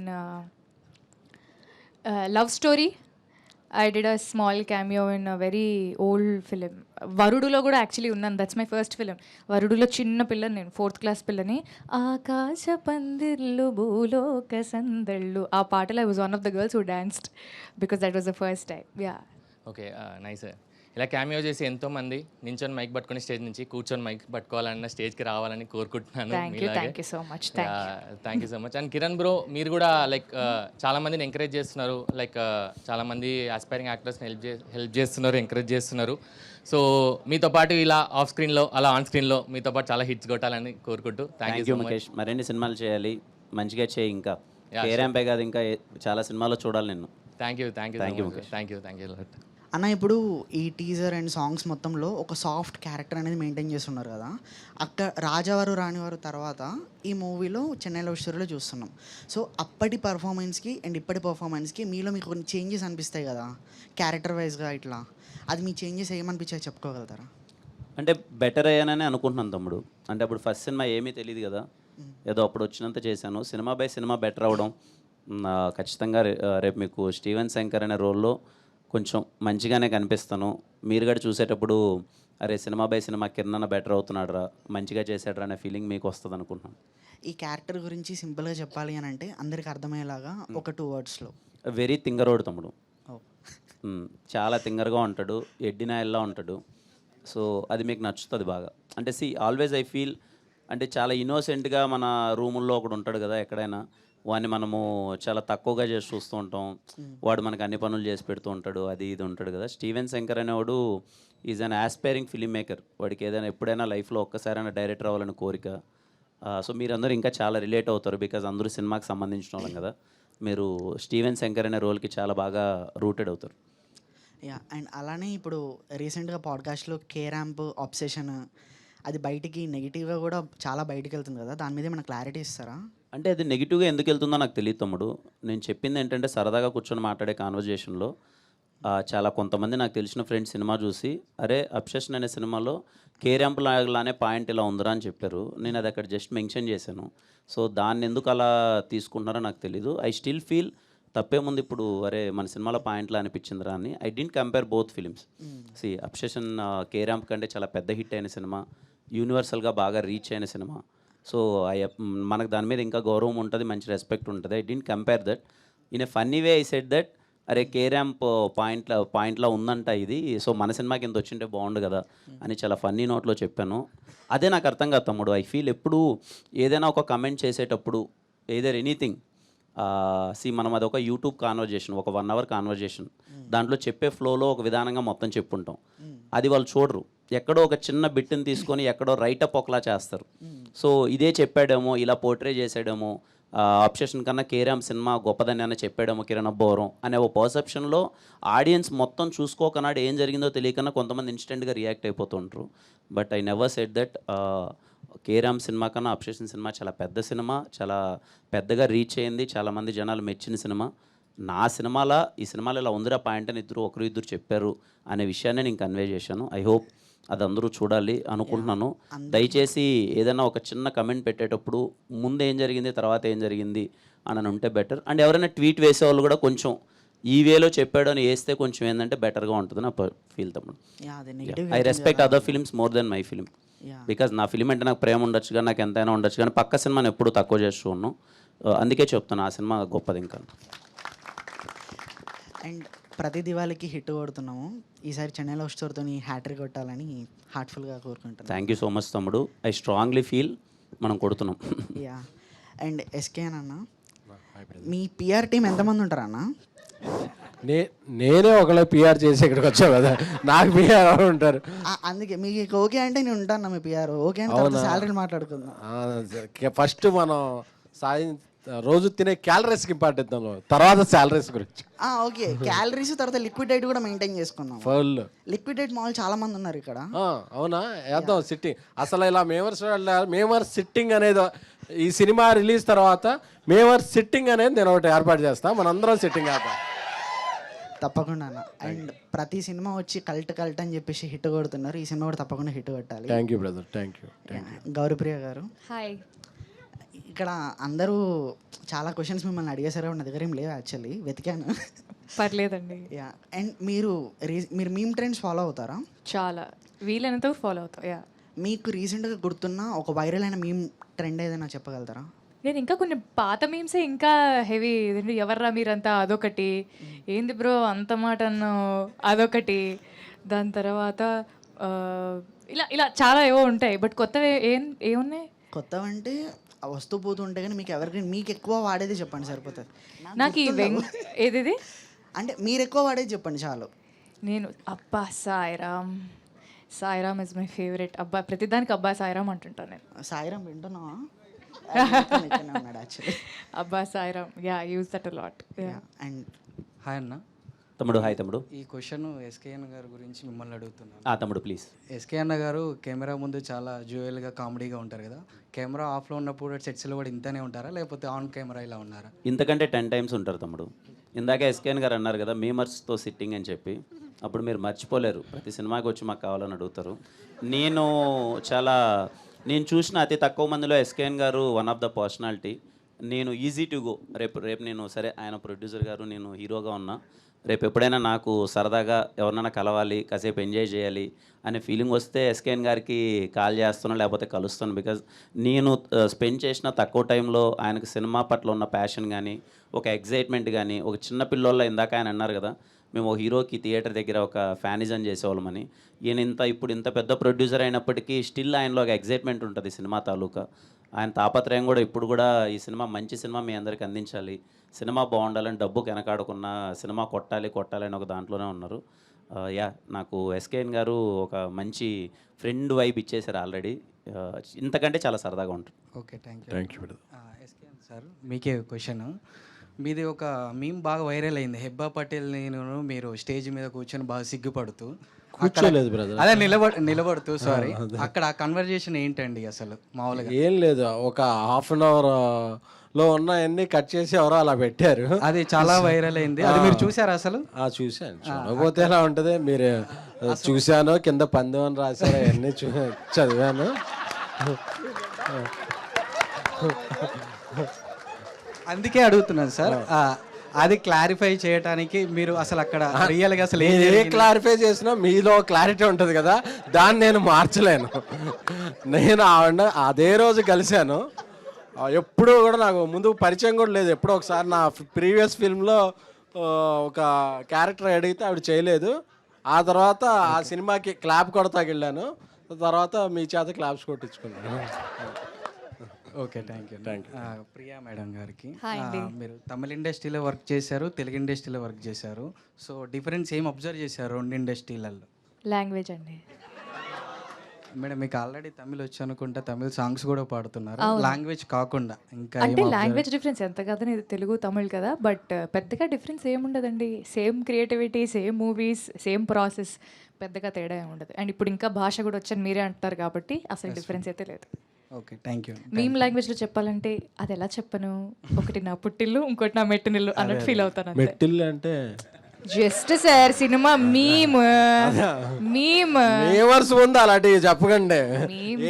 Love Story. I did a small cameo in a very old film. వరుడులో కూడా యాక్చువల్లీ ఉన్నాను. That's my first film. వరుడులో చిన్న పిల్లని, నేను 4th క్లాస్ పిల్లని. ఆకాశ పందిర్లు భూలోక సందళ్ళు, ఆ పాటలో I was one of the girls who danced because that was the first time. Yeah. Okay, nice. ఇలా క్యామియో చేసి ఎంతోమంది నించొని మైక్ పట్టుకుని స్టేజ్ నుంచి కూర్చొని మైక్ పట్టుకోవాలన్న స్టేజ్కి రావాలని కోరుకుంటున్నాను. Thank you so much. Thank you so much. And Kiran bro, మీరు కూడా లైక్ చాలా మందిని ఎంకరేజ్ చేస్తున్నారు. లైక్ చాలా మంది ఆస్పైరింగ్ యాక్టర్స్ని హెల్ప్ చేస్తున్నారు, ఎంకరేజ్ చేస్తున్నారు. సో మీతో పాటు ఇలా ఆఫ్ స్క్రీన్లో, అలా ఆన్ స్క్రీన్లో మీతో పాటు చాలా హిట్స్ కొట్టాలని కోరుకుంటూ థ్యాంక్ యూ ముఖేష్. మరిన్ని సినిమాలు చేయాలి, మంచిగా చేయి. ఇంకా కేరాంపై కాదు, ఇంకా చాలా సినిమాల్లో చూడాలి నిన్ను. Thank you Mukesh. Thank you. అన్న, ఇప్పుడు ఈ టీజర్ అండ్ సాంగ్స్ మొత్తంలో ఒక సాఫ్ట్ క్యారెక్టర్ అనేది మెయింటైన్ చేస్తున్నారు కదా. అక్కడ రాజావారు రాణివారు తర్వాత ఈ మూవీలో చెన్నై లవ్ స్టోరీలో చూస్తున్నాం. సో అప్పటి పర్ఫార్మెన్స్కి అండ్ ఇప్పటి పర్ఫార్మెన్స్కి మీలో మీకు కొన్ని చేంజెస్ అనిపిస్తాయి కదా క్యారెక్టర్ వైజ్గా, ఇట్లా అది మీ చేంజెస్ ఏమనిపించాయి చెప్పుకోగలుగుతారా? అంటే బెటర్ అయ్యానని అనుకుంటున్నాను తమ్ముడు. అంటే అప్పుడు ఫస్ట్ సినిమా ఏమీ తెలియదు కదా, ఏదో అప్పుడు వచ్చినంత చేశాను. సినిమా బై సినిమా బెటర్ అవ్వడం ఖచ్చితంగా. రేపు మీకు స్టీవెన్ శంకర్ అనే రోల్లో కొంచెం మంచిగానే కనిపిస్తాను. మీరు కూడా చూసేటప్పుడు అరే cinema by cinema Kiran better అవుతున్నాడు రా, మంచిగా చేశాడు అనే ఫీలింగ్ మీకు వస్తుంది అనుకుంటున్నాను. ఈ క్యారెక్టర్ గురించి సింపుల్గా చెప్పాలి అని అంటే అందరికి అర్థమయ్యేలాగా ఒక 2 wordsలో. వెరీ తింగరోడు తమ్ముడు. చాలా తింగర్గా ఉంటాడు, ఎడ్డినాయల్లా ఉంటాడు. సో అది మీకు నచ్చుతుంది బాగా. అంటే ఆల్వేస్ ఐ ఫీల్ అంటే చాలా ఇన్నోసెంట్గా మన రూముల్లో ఒకడు ఉంటాడు కదా ఎక్కడైనా, వాడిని మనము చాలా తక్కువగా చేసి చూస్తూ ఉంటాం. వాడు మనకు అన్ని పనులు చేసి పెడుతూ ఉంటాడు, అది ఇది ఉంటాడు కదా. స్టీవెన్ శంకర్ అనేవాడు is an aspiring film maker. వాడికి ఏదైనా ఎప్పుడైనా లైఫ్లో ఒక్కసారైనా డైరెక్టర్ అవ్వాలని కోరిక. సో మీరందరూ ఇంకా చాలా రిలేట్ అవుతారు, బికాజ్ అందరూ సినిమాకి సంబంధించిన వాళ్ళం కదా. మీరు స్టీవెన్ శంకర్ అనే రోల్కి చాలా బాగా రూటెడ్ అవుతారు. యా, అండ్ అలానే ఇప్పుడు రీసెంట్గా పాడ్కాస్ట్లో కే ర్యాంప్ ఆబ్సెషన్ అది బయటికి నెగిటివ్గా కూడా చాలా బయటికి వెళ్తుంది కదా, దాని మీద ఏమైనా క్లారిటీ ఇస్తారా? అంటే అది నెగిటివ్గా ఎందుకు వెళ్తుందో నాకు తెలియదు తమ్ముడు. నేను చెప్పింది ఏంటంటే సరదాగా కూర్చొని మాట్లాడే కాన్వర్జేషన్లో చాలా కొంతమంది నాకు తెలిసిన ఫ్రెండ్స్ సినిమా చూసి అరే అబ్సెషన్ అనే సినిమాలో కే ర్యాంప్ లానే పాయింట్ ఇలా ఉందిరా అని చెప్పారు. నేను అది అక్కడ జస్ట్ మెన్షన్ చేశాను. సో దాన్ని ఎందుకు అలా తీసుకుంటున్నారో నాకు తెలీదు. ఐ స్టిల్ ఫీల్ తప్పేముంది ఇప్పుడు, అరే మన సినిమాలో పాయింట్లా అనిపించిందిరా అని. I didn't compare both films. Obsession K ramp కంటే చాలా పెద్ద హిట్ అయిన సినిమా, యూనివర్సల్గా బాగా రీచ్ అయిన సినిమా. సో మనకు దాని మీద ఇంకా గౌరవం ఉంటుంది, మంచి రెస్పెక్ట్ ఉంటుంది. I didn't compare that. In a funny way I said that అరే కే ర్యాంప్ పాయింట్లో ఉందంట ఇది, సో మన సినిమాకి ఇంత వచ్చింటే బాగుండు కదా అని చాలా ఫన్నీ నోట్లో చెప్పాను. అదే నాకు అర్థం కాదు తమ్ముడు. ఐ ఫీల్ ఎప్పుడు ఏదైనా ఒక కమెంట్ చేసేటప్పుడు ఏదర్ ఎనీథింగ్ మనం అదొక యూట్యూబ్ కాన్వర్జేషన్, ఒక 1 hour కాన్వర్జేషన్, దాంట్లో చెప్పే ఫ్లోలో ఒక విధానంగా మొత్తం చెప్పుంటాం. అది వాళ్ళు చూడరు, ఎక్కడో ఒక చిన్న బిట్ని తీసుకొని ఎక్కడో రైటప్ ఒకలా చేస్తారు. సో ఇదే చెప్పాడేమో, ఇలా పోర్ట్రే చేసాడేమో, అబ్సెషన్ కన్నా కే ర్యాంప్ సినిమా గొప్పదని అని చెప్పాడేమో కిరణ్ అబ్బోరం అనే ఒక పర్సెప్షన్లో ఆడియన్స్ మొత్తం చూసుకోకనాడు ఏం జరిగిందో తెలియకన్నా కొంతమంది ఇన్స్టెంట్గా రియాక్ట్ అయిపోతుంటారు. But I never said that. K ramp సినిమా కన్నా అబ్సెషన్ సినిమా చాలా పెద్ద సినిమా, చాలా పెద్దగా రీచ్ అయింది, చాలామంది జనాలు మెచ్చిన సినిమా. నా సినిమాలో ఈ సినిమాలో ఇలా ఉందిరా పాయింట్ అని ఒకరు చెప్పారు అనే విషయాన్ని నేను కన్వే చేశాను. ఐ హోప్ అది అందరూ చూడాలి అనుకుంటున్నాను. దయచేసి ఏదైనా ఒక చిన్న కమెంట్ పెట్టేటప్పుడు ముందు ఏం జరిగింది తర్వాత ఏం జరిగింది అని ఉంటే బెటర్. అండ్ ఎవరైనా ట్వీట్ వేసేవాళ్ళు కూడా కొంచెం ఈ వేలో చెప్పాడు అని వేస్తే కొంచెం ఏంటంటే బెటర్గా ఉంటుంది నా ఫీల్ తమ్ముడు. I respect other films more than my film. Because నా ఫిలిం అంటే నాకు ప్రేమ ఉండొచ్చు కానీ, నాకు ఎంతైనా ఉండొచ్చు కానీ, పక్క సినిమాని ఎప్పుడు తక్కువ చేస్తూ ఉన్నాను. అందుకే చెప్తాను ఆ సినిమా గొప్పది. ఇంకా అండ్ ప్రతి దివాళీకి హిట్ కొడుతున్నాము, ఈసారి చెన్నై లవ్ స్టోరీతో హ్యాట్రిక్ కొట్టాలని హార్ట్ఫుల్గా కోరుకుంటాను. థ్యాంక్ యూ సో మచ్ తమ్ముడు. ఐ స్ట్రాంగ్లీ ఫీల్ మనం కొడుతున్నాం. యా, అండ్ ఎస్కే అన్న, మీ పిఆర్ టీం ఎంతమంది ఉంటారు అన్న? నేనే ఒకళ్ళ పిఆర్ చేసి ఇక్కడికి వచ్చావు కదా, నాకు పిఆర్ ఎవరు ఉంటారు? అందుకే మీకు ఓకే అంటే నేను ఉంటాను మీ పిఆర్. ఓకే అంటే శాలరీ మాట్లాడుకుందాం. ఫస్ట్ మనం రోజు తినే క్యాలరీస్కి ఇంపార్టెంట్ ఇద్దాం, తర్వాత శాలరీస్ గురించి. ఓకే, క్యాలరీస్ తర్వాత లిక్విడ్ డైట్ కూడా మెయింటైన్ చేసుకుందాం. ఫుల్ లిక్విడ్ డైట్ మాల్ చాలా మంది ఉన్నారు ఇక్కడ. అవునా, వేద్దాం సిట్టింగ్. అసలు ఇలా మేమర్ సిట్టింగ్ అనేది ఈ సినిమా రిలీజ్ తర్వాత మేమర్ సిట్టింగ్ అనేది నేను ఒకటి ఏర్పాటు చేస్తాను, మనందరం సిట్టింగ్ వేద్దాం. తప్పకుండా అన్న. అండ్ ప్రతి సినిమా వచ్చి కల్ట్ అని చెప్పేసి హిట్ కొడుతున్నారు, ఈ సినిమా కూడా తప్పకుండా హిట్ కొట్టాలి. Thank you brother, thank you. Gauripriya గారు, హాయ్. ఇక్కడ అందరూ చాలా క్వశ్చన్స్ మిమ్మల్ని అడిగేసారు, నా దగ్గర ఏం లేవు యాక్చువల్లీ, వెతికాను. పర్లేదండి. యా, అండ్ మీరు మీమ్ ట్రెండ్స్ ఫాలో అవుతారా? చాలా, వీలైనంత ఫాలో అవుతా. యా, మీకు రీసెంట్గా గుర్తున్న ఒక వైరల్ అయిన మీమ్ ట్రెండ్ ఏదైనా చెప్పగలుగుతారా? నేను ఇంకా కొన్ని పాత మీమ్సే ఇంకా హెవీ, ఎవర్రా మీరంతా అదొకటి, ఏంది బ్రో అంత మాట అదొకటి, దాని తర్వాత ఇలా ఇలా చాలా ఏవో ఉంటాయి. బట్ కొత్తవి ఏమున్నాయి? కొత్తవంటే వస్తూ పోతూ ఉంటాయి కానీ మీకు ఎక్కువ వాడేది చెప్పండి సరిపోతుంది. నాకు ఈ ఏది అంటే మీరు ఎక్కువ వాడేది చెప్పండి చాలు. నేను అబ్బా Sairam, Sairam is my favourite. అబ్బా ప్రతిదానికి అబ్బా సాయిరామ్ అంటుంటాను నేను. సాయిరామ్ వింటున్నావా? అబ్బా Sairam, yeah, use that a lot. And hi అన్న. తమ్ముడు హాయ్ తమ్ముడు. ఈ క్వశ్చన్ ఎస్కే అన్న గారి గురించి మిమ్మల్ని అడుగుతున్నాను. తమ్ముడు ప్లీజ్. ఎస్కే అన్న గారు కెమెరా ముందు చాలా జ్యువెల్గా కామెడీగా ఉంటారు కదా, కెమెరా ఆఫ్లో ఉన్నప్పుడు సెట్స్లో కూడా ఇంతనే ఉంటారా లేకపోతే ఆన్ కెమెరా ఇలా ఉన్నారా? ఇంతకంటే 10 times ఉంటారు తమ్ముడు. ఇందాక ఎస్కేఎన్ గారు అన్నారు కదా మీమర్స్తో సిట్టింగ్ అని చెప్పి, అప్పుడు మీరు మర్చిపోలేరు, ప్రతి సినిమాకి వచ్చి మాకు కావాలని అడుగుతారు. నేను చూసిన అతి తక్కువ మందిలో ఎస్కేఎన్ గారు వన్ ఆఫ్ ద పర్సనాలిటీ. నేను ఈజీ టు గో, రేపు నేను సరే ఆయన ప్రొడ్యూసర్ గారు, నేను హీరోగా ఉన్నా, రేపు ఎప్పుడైనా నాకు సరదాగా ఎవరినైనా కలవాలి, కాసేపు ఎంజాయ్ చేయాలి అనే ఫీలింగ్ వస్తే ఎస్కేఎన్ గారికి కాల్ చేస్తాను, లేకపోతే కలుస్తాను. బికాజ్ నేను స్పెండ్ చేసిన తక్కువ టైంలో ఆయనకు సినిమా పట్ల ఉన్న ప్యాషన్ కానీ, ఒక ఎగ్జైట్మెంట్ కానీ, ఒక చిన్న పిల్లోళ్ళ ఇందాక ఆయన అన్నారు కదా, మేము ఓ హీరోకి థియేటర్ దగ్గర ఒక ఫ్యానిజం చేసేవాళ్ళమని. ఈయన ఇప్పుడు ఇంత పెద్ద ప్రొడ్యూసర్ అయినప్పటికీ స్టిల్ ఆయనలో ఒక ఎగ్జైట్మెంట్ ఉంటుంది సినిమా తాలూకా. ఆయన తాపత్రయం కూడా ఇప్పుడు కూడా ఈ సినిమా మంచి సినిమా మీ అందరికి అందించాలి, సినిమా బాగుండాలని, డబ్బుకి వెనకాడకున్న సినిమా కొట్టాలి అని ఒక దాంట్లోనే ఉన్నారు. యా, నాకు ఎస్కేఎన్ గారు ఒక మంచి ఫ్రెండ్ వైబ్ ఇచ్చేసారు ఆల్రెడీ. ఇంతకంటే చాలా సరదాగా ఉంటుంది. Okay, thank thank you. SKN sir, మీకే క్వశ్చన్. మీది ఒక మీమ్ బాగా వైరల్ అయింది. హెబ్బా పటేల్ నేను మీరు స్టేజ్ మీద కూర్చొని బాగా సిగ్గుపడుతూ కూర్చోలేదు బ్రదర్, అదే నిలబడుతూ సారీ, అక్కడ కన్వర్జేషన్ ఏంటండి అసలు మామూలుగా? ఏం లేదు, ఒక హాఫ్ అన్ అవర్ లో ఉన్నవన్నీ కట్ చేసి ఎవరో అలా పెట్టారు. అది చాలా వైరల్ అయింది. అది మీరు చూసారా అసలు? చూశాను. చూడకపోతే ఎలా ఉంటుంది? మీరు చూశాను, కింద పందెం అని రాశారు, అవన్నీ చదివాను. అందుకే అడుగుతున్నాను సార్, అది క్లారిఫై చేయడానికి మీరు అసలు అక్కడ రియల్గా అసలు ఏ క్లారిఫై చేసినా మీలో క్లారిటీ ఉంటుంది కదా, దాన్ని నేను మార్చలేను. నేను ఆవిడ అదే రోజు కలిశాను, ఎప్పుడూ కూడా నాకు ముందు పరిచయం కూడా లేదు. ఎప్పుడో ఒకసారి నా ప్రీవియస్ ఫిల్మ్లో ఒక క్యారెక్టర్ అడిగితే ఆవిడ చేయలేదు. ఆ తర్వాత ఆ సినిమాకి క్లాప్ కొడతాకి వెళ్ళాను, తర్వాత మీ చేత క్లాప్స్ కొట్టించుకున్నాను. Okay, thank you. Priya madam గారికి, హాయ్ అండి. మీరు తమిళ ఇండస్ట్రీలో వర్క్ చేశారు, తెలుగు ఇండస్ట్రీలో వర్క్ చేశారు. సో డిఫరెన్స్ ఏం అబ్జర్వ్ చేశారు రెండు ఇండస్ట్రీలలో? లాంగ్వేజ్ అండి. మేడం, మీకు ఆల్రెడీ తమిళ్ వచ్చి అనుకుంటా, తమిళ సాంగ్స్ కూడా పాడుతున్నారు. లాంగ్వేజ్ కాకుండా ఇంకా అంటే లాంగ్వేజ్ డిఫరెన్స్ ఎంత కాదని తెలుగు తమిళ్ కదా, బట్ పెద్దగా డిఫరెన్స్ ఏముండదండి. Same creativity, same movies, same process, పెద్దగా తేడా ఏమి ఉండదు. అండ్ ఇప్పుడు ఇంకా భాష కూడా వచ్చని మీరే అంటారు కాబట్టి అసలు డిఫరెన్స్ అయితే లేదు. Okay, thank you. మీమ్ లాంగ్వేజ్లో చెప్పాలంటే అది ఎలా చెప్పను, ఒకటి నా పుట్టిల్లు, ఇంకోటి నా మెట్టినిల్లు అన్నట్టు ఫీల్ అవుతాను. మెట్టిల్లు అంటే జస్ట్ సార్ సినిమా మీమ్ మేవర్స్ ముందు అలాంటివి చెప్పకండి,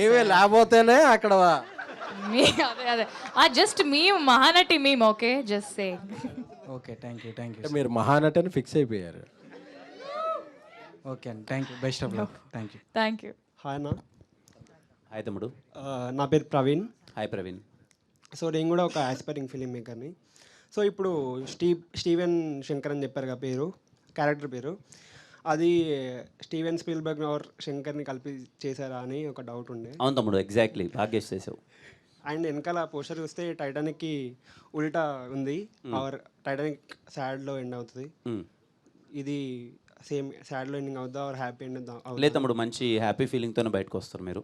ఏమీ లేకపోతేనే అక్కడ అదే అదే just meme, Mahanati meme. Okay, just say. Okay, thank you. Thank you. మీరు మహానటని ఫిక్స్ అయిపోయారు. ఓకే అండి, thank you. Best of luck. Thank you. Thank you. Hi అన్న. హాయ్ తమ్ముడు. నా పేరు ప్రవీణ్. హాయ్ ప్రవీణ్. సో నేను కూడా ఒక ఆస్పైరింగ్ ఫిలిం మేకర్ని. సో ఇప్పుడు స్టీవెన్ శంకర్ అని చెప్పారు కదా పేరు, క్యారెక్టర్ పేరు, అది స్టీవెన్ స్పీల్బర్గ్ ఆర్ శంకర్ని కలిపి చేశారా అని ఒక డౌట్ ఉండే. అవును తమ్ముడు, ఎగ్జాక్ట్లీ బాగా గెస్ చేసావు. అండ్ వెనకాల పోస్టర్ చూస్తే టైటానిక్కి ఉల్టా ఉంది, ఆర్ టైటానిక్ సాడ్లో ఎండ్ అవుతుంది. ఇది సేమ్ సాడ్లో ఎండింగ్ అవుతుందా ఆర్ హ్యాపీ ఎండ్ అవుతుందా? లేదు తమ్ముడు, మంచి హ్యాపీ ఫీలింగ్తోనే బయటకు వస్తారు మీరు.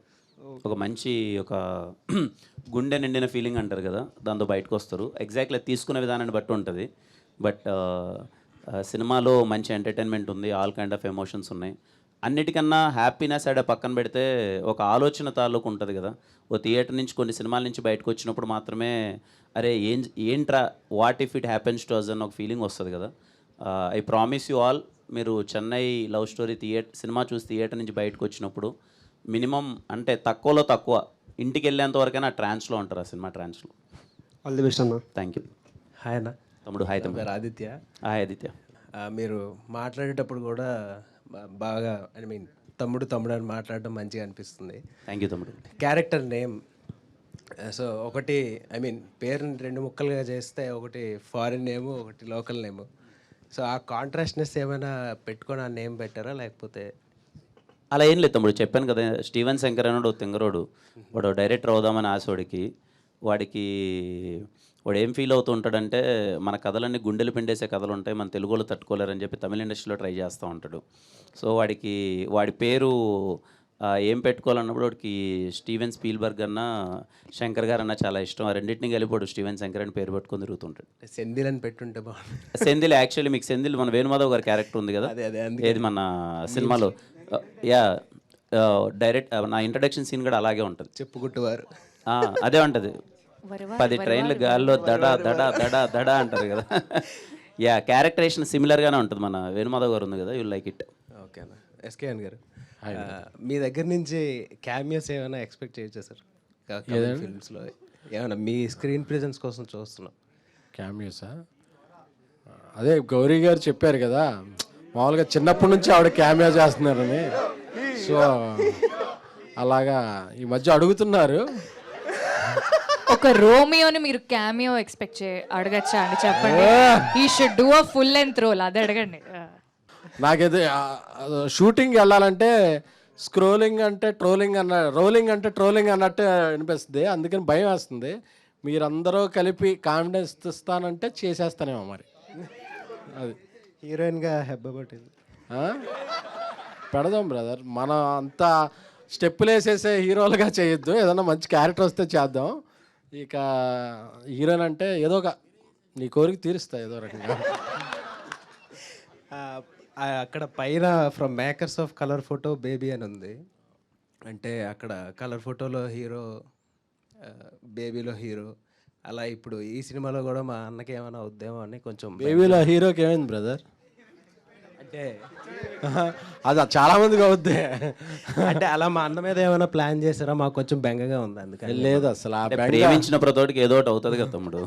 ఒక మంచి ఒక గుండె నిండిన ఫీలింగ్ అంటారు కదా, దాంతో బయటకు వస్తారు. ఎగ్జాక్ట్లీ తీసుకునే విధానాన్ని బట్టి ఉంటుంది. బట్ సినిమాలో మంచి ఎంటర్టైన్మెంట్ ఉంది, ఆల్ కైండ్ ఆఫ్ ఎమోషన్స్ ఉన్నాయి. అన్నిటికన్నా హ్యాపీనెస్ అడే పక్కన పెడితే ఒక ఆలోచన తాలూకు ఉంటుంది కదా. ఓ థియేటర్ నుంచి కొన్ని సినిమాల నుంచి బయటకు వచ్చినప్పుడు మాత్రమే అరే ఏంట్రా, what if it happens to us అని ఒక ఫీలింగ్ వస్తుంది కదా. ఐ ప్రామిస్ యూ ఆల్, మీరు చెన్నై లవ్ స్టోరీ సినిమా చూసి థియేటర్ నుంచి బయటకు వచ్చినప్పుడు మినిమం అంటే తక్కువలో తక్కువ ఇంటికి వెళ్ళేంత వరకైనా ట్రాన్స్లో ఉంటారు, ఆ సినిమా ట్రాన్స్లో. ఆల్ ది బెస్ట్ అన్న. Thank you. హాయ్ అన్న. తమ్ముడు. హాయ్ తమ్ముడు. ఆదిత్య. హాయ్ ఆదిత్య. మీరు మాట్లాడేటప్పుడు కూడా బాగా తమ్ముడు అని మాట్లాడడం మంచిగా అనిపిస్తుంది. థ్యాంక్ యూ తమ్ముడు. క్యారెక్టర్ నేమ్, సో ఒకటి పేరుని రెండు ముక్కలుగా చేస్తే ఒకటి ఫారిన్ నేము, ఒకటి లోకల్ నేము. సో ఆ కాంట్రాస్ట్నెస్ ఏమైనా పెట్టుకొని ఆ నేమ్ పెట్టారా, లేకపోతే? అలా ఏం లేదు తమ్ముడు, చెప్పాను కదా, స్టీవెన్ శంకర్ అన్నాడు తింగరోడు, వాడు డైరెక్టర్ అవుదామని ఆశోడికి. వాడు ఏం ఫీల్ అవుతూ ఉంటాడంటే, మన కథలన్నీ గుండెలు పిండేసే కథలు ఉంటాయి, మన తెలుగులో తట్టుకోలేరని చెప్పి తమిళ ఇండస్ట్రీలో ట్రై చేస్తూ ఉంటాడు. సో వాడి పేరు ఏం పెట్టుకోవాలన్నప్పుడు వాడికి స్టీవెన్ స్పీల్బర్గ్ అన్న శంకర్ గారు అన్న చాలా ఇష్టం. ఆ రెండింటిని కలిపోడు స్టీవెన్ శంకర్ అని పేరు పెట్టుకొని తిరుగుతుంటాడు. సెందిల్ అని పెట్టుంటే బాగుంది. సెందిల్ యాక్చువల్లీ మీకు సెందిల్ మన వేణుమాధవ్ గారి క్యారెక్టర్ ఉంది కదా, ఏది మన సినిమాలో, యా డైరెక్ట్ నా ఇంట్రడక్షన్ సీన్ కూడా అలాగే ఉంటుంది. చెప్పుకుంటువారు అదే ఉంటుంది, 10 ట్రైన్లు గాల్లో దడా దడా దడా దడా అంటారు కదా. యా, క్యారెక్టరేషన్ సిమిలర్గానే ఉంటుంది. మన వేణుమాధవ్ గారు ఉంది కదా, యూ లైక్ ఇట్. ఓకే అన్న. ఎస్కేఎన్ గారు, మీ దగ్గర నుంచి క్యామియోస్ ఏమైనా ఎక్స్పెక్ట్ చేయొచ్చా సార్? ఫిల్మ్స్లో ఏమైనా మీ స్క్రీన్ ప్రెజెన్స్ కోసం చూస్తున్నాం. క్యామియోసా? అదే గౌరీ గారు చెప్పారు కదా, మామూలుగా చిన్నప్పటి నుంచి ఆవిడ క్యామియో చేస్తున్నారని. సో అలాగా ఈ మధ్య అడుగుతున్నారు. ఒక రోమియోని మీరు క్యామియో ఎక్స్పెక్ట్ అడగచ్చా అండి? చెప్పండి. ఈ should do a full length role, అది అడగండి. నాకైతే షూటింగ్ వెళ్ళాలంటే స్క్రోలింగ్ అంటే ట్రోలింగ్ రోలింగ్ అంటే ట్రోలింగ్ అన్నట్టు అనిపిస్తుంది. అందుకని భయం వేస్తుంది. మీరందరూ కలిపి కాన్ఫిడెన్స్ ఇస్తానంటే చేసేస్తానేమో మరి. అది హీరోయిన్గా హెబ్బబట్టింది పెడదాం బ్రదర్. మనం అంతా స్టెప్పులు వేసేసే హీరోలుగా చేయొద్దు. ఏదన్నా మంచి క్యారెక్టర్ వస్తే చేద్దాం. ఇక హీరోయిన్ అంటే ఏదో ఒక నీ కోరిక తీరుస్తా ఏదో రకంగా. అక్కడ పైన from makers of colour photo baby అని ఉంది. అంటే అక్కడ కలర్ ఫోటోలో హీరో, బేబీలో హీరో. అలా ఇప్పుడు ఈ సినిమాలో కూడా మా అన్నకి ఏమైనా వద్దేమో అని కొంచెం. బేబీలో హీరోకి ఏమైంది బ్రదర్? అంటే అది చాలా మందికి అవుద్ది. అంటే అలా మా అన్న మీద ఏమైనా ప్లాన్ చేశారా? మాకు కొంచెం బెంగగా ఉంది అందుకని. లేదు అసలు ప్రేమించిన ప్రతోడికి ఏదో ఒకటి అవుతుంది కదా తమ్ముడు.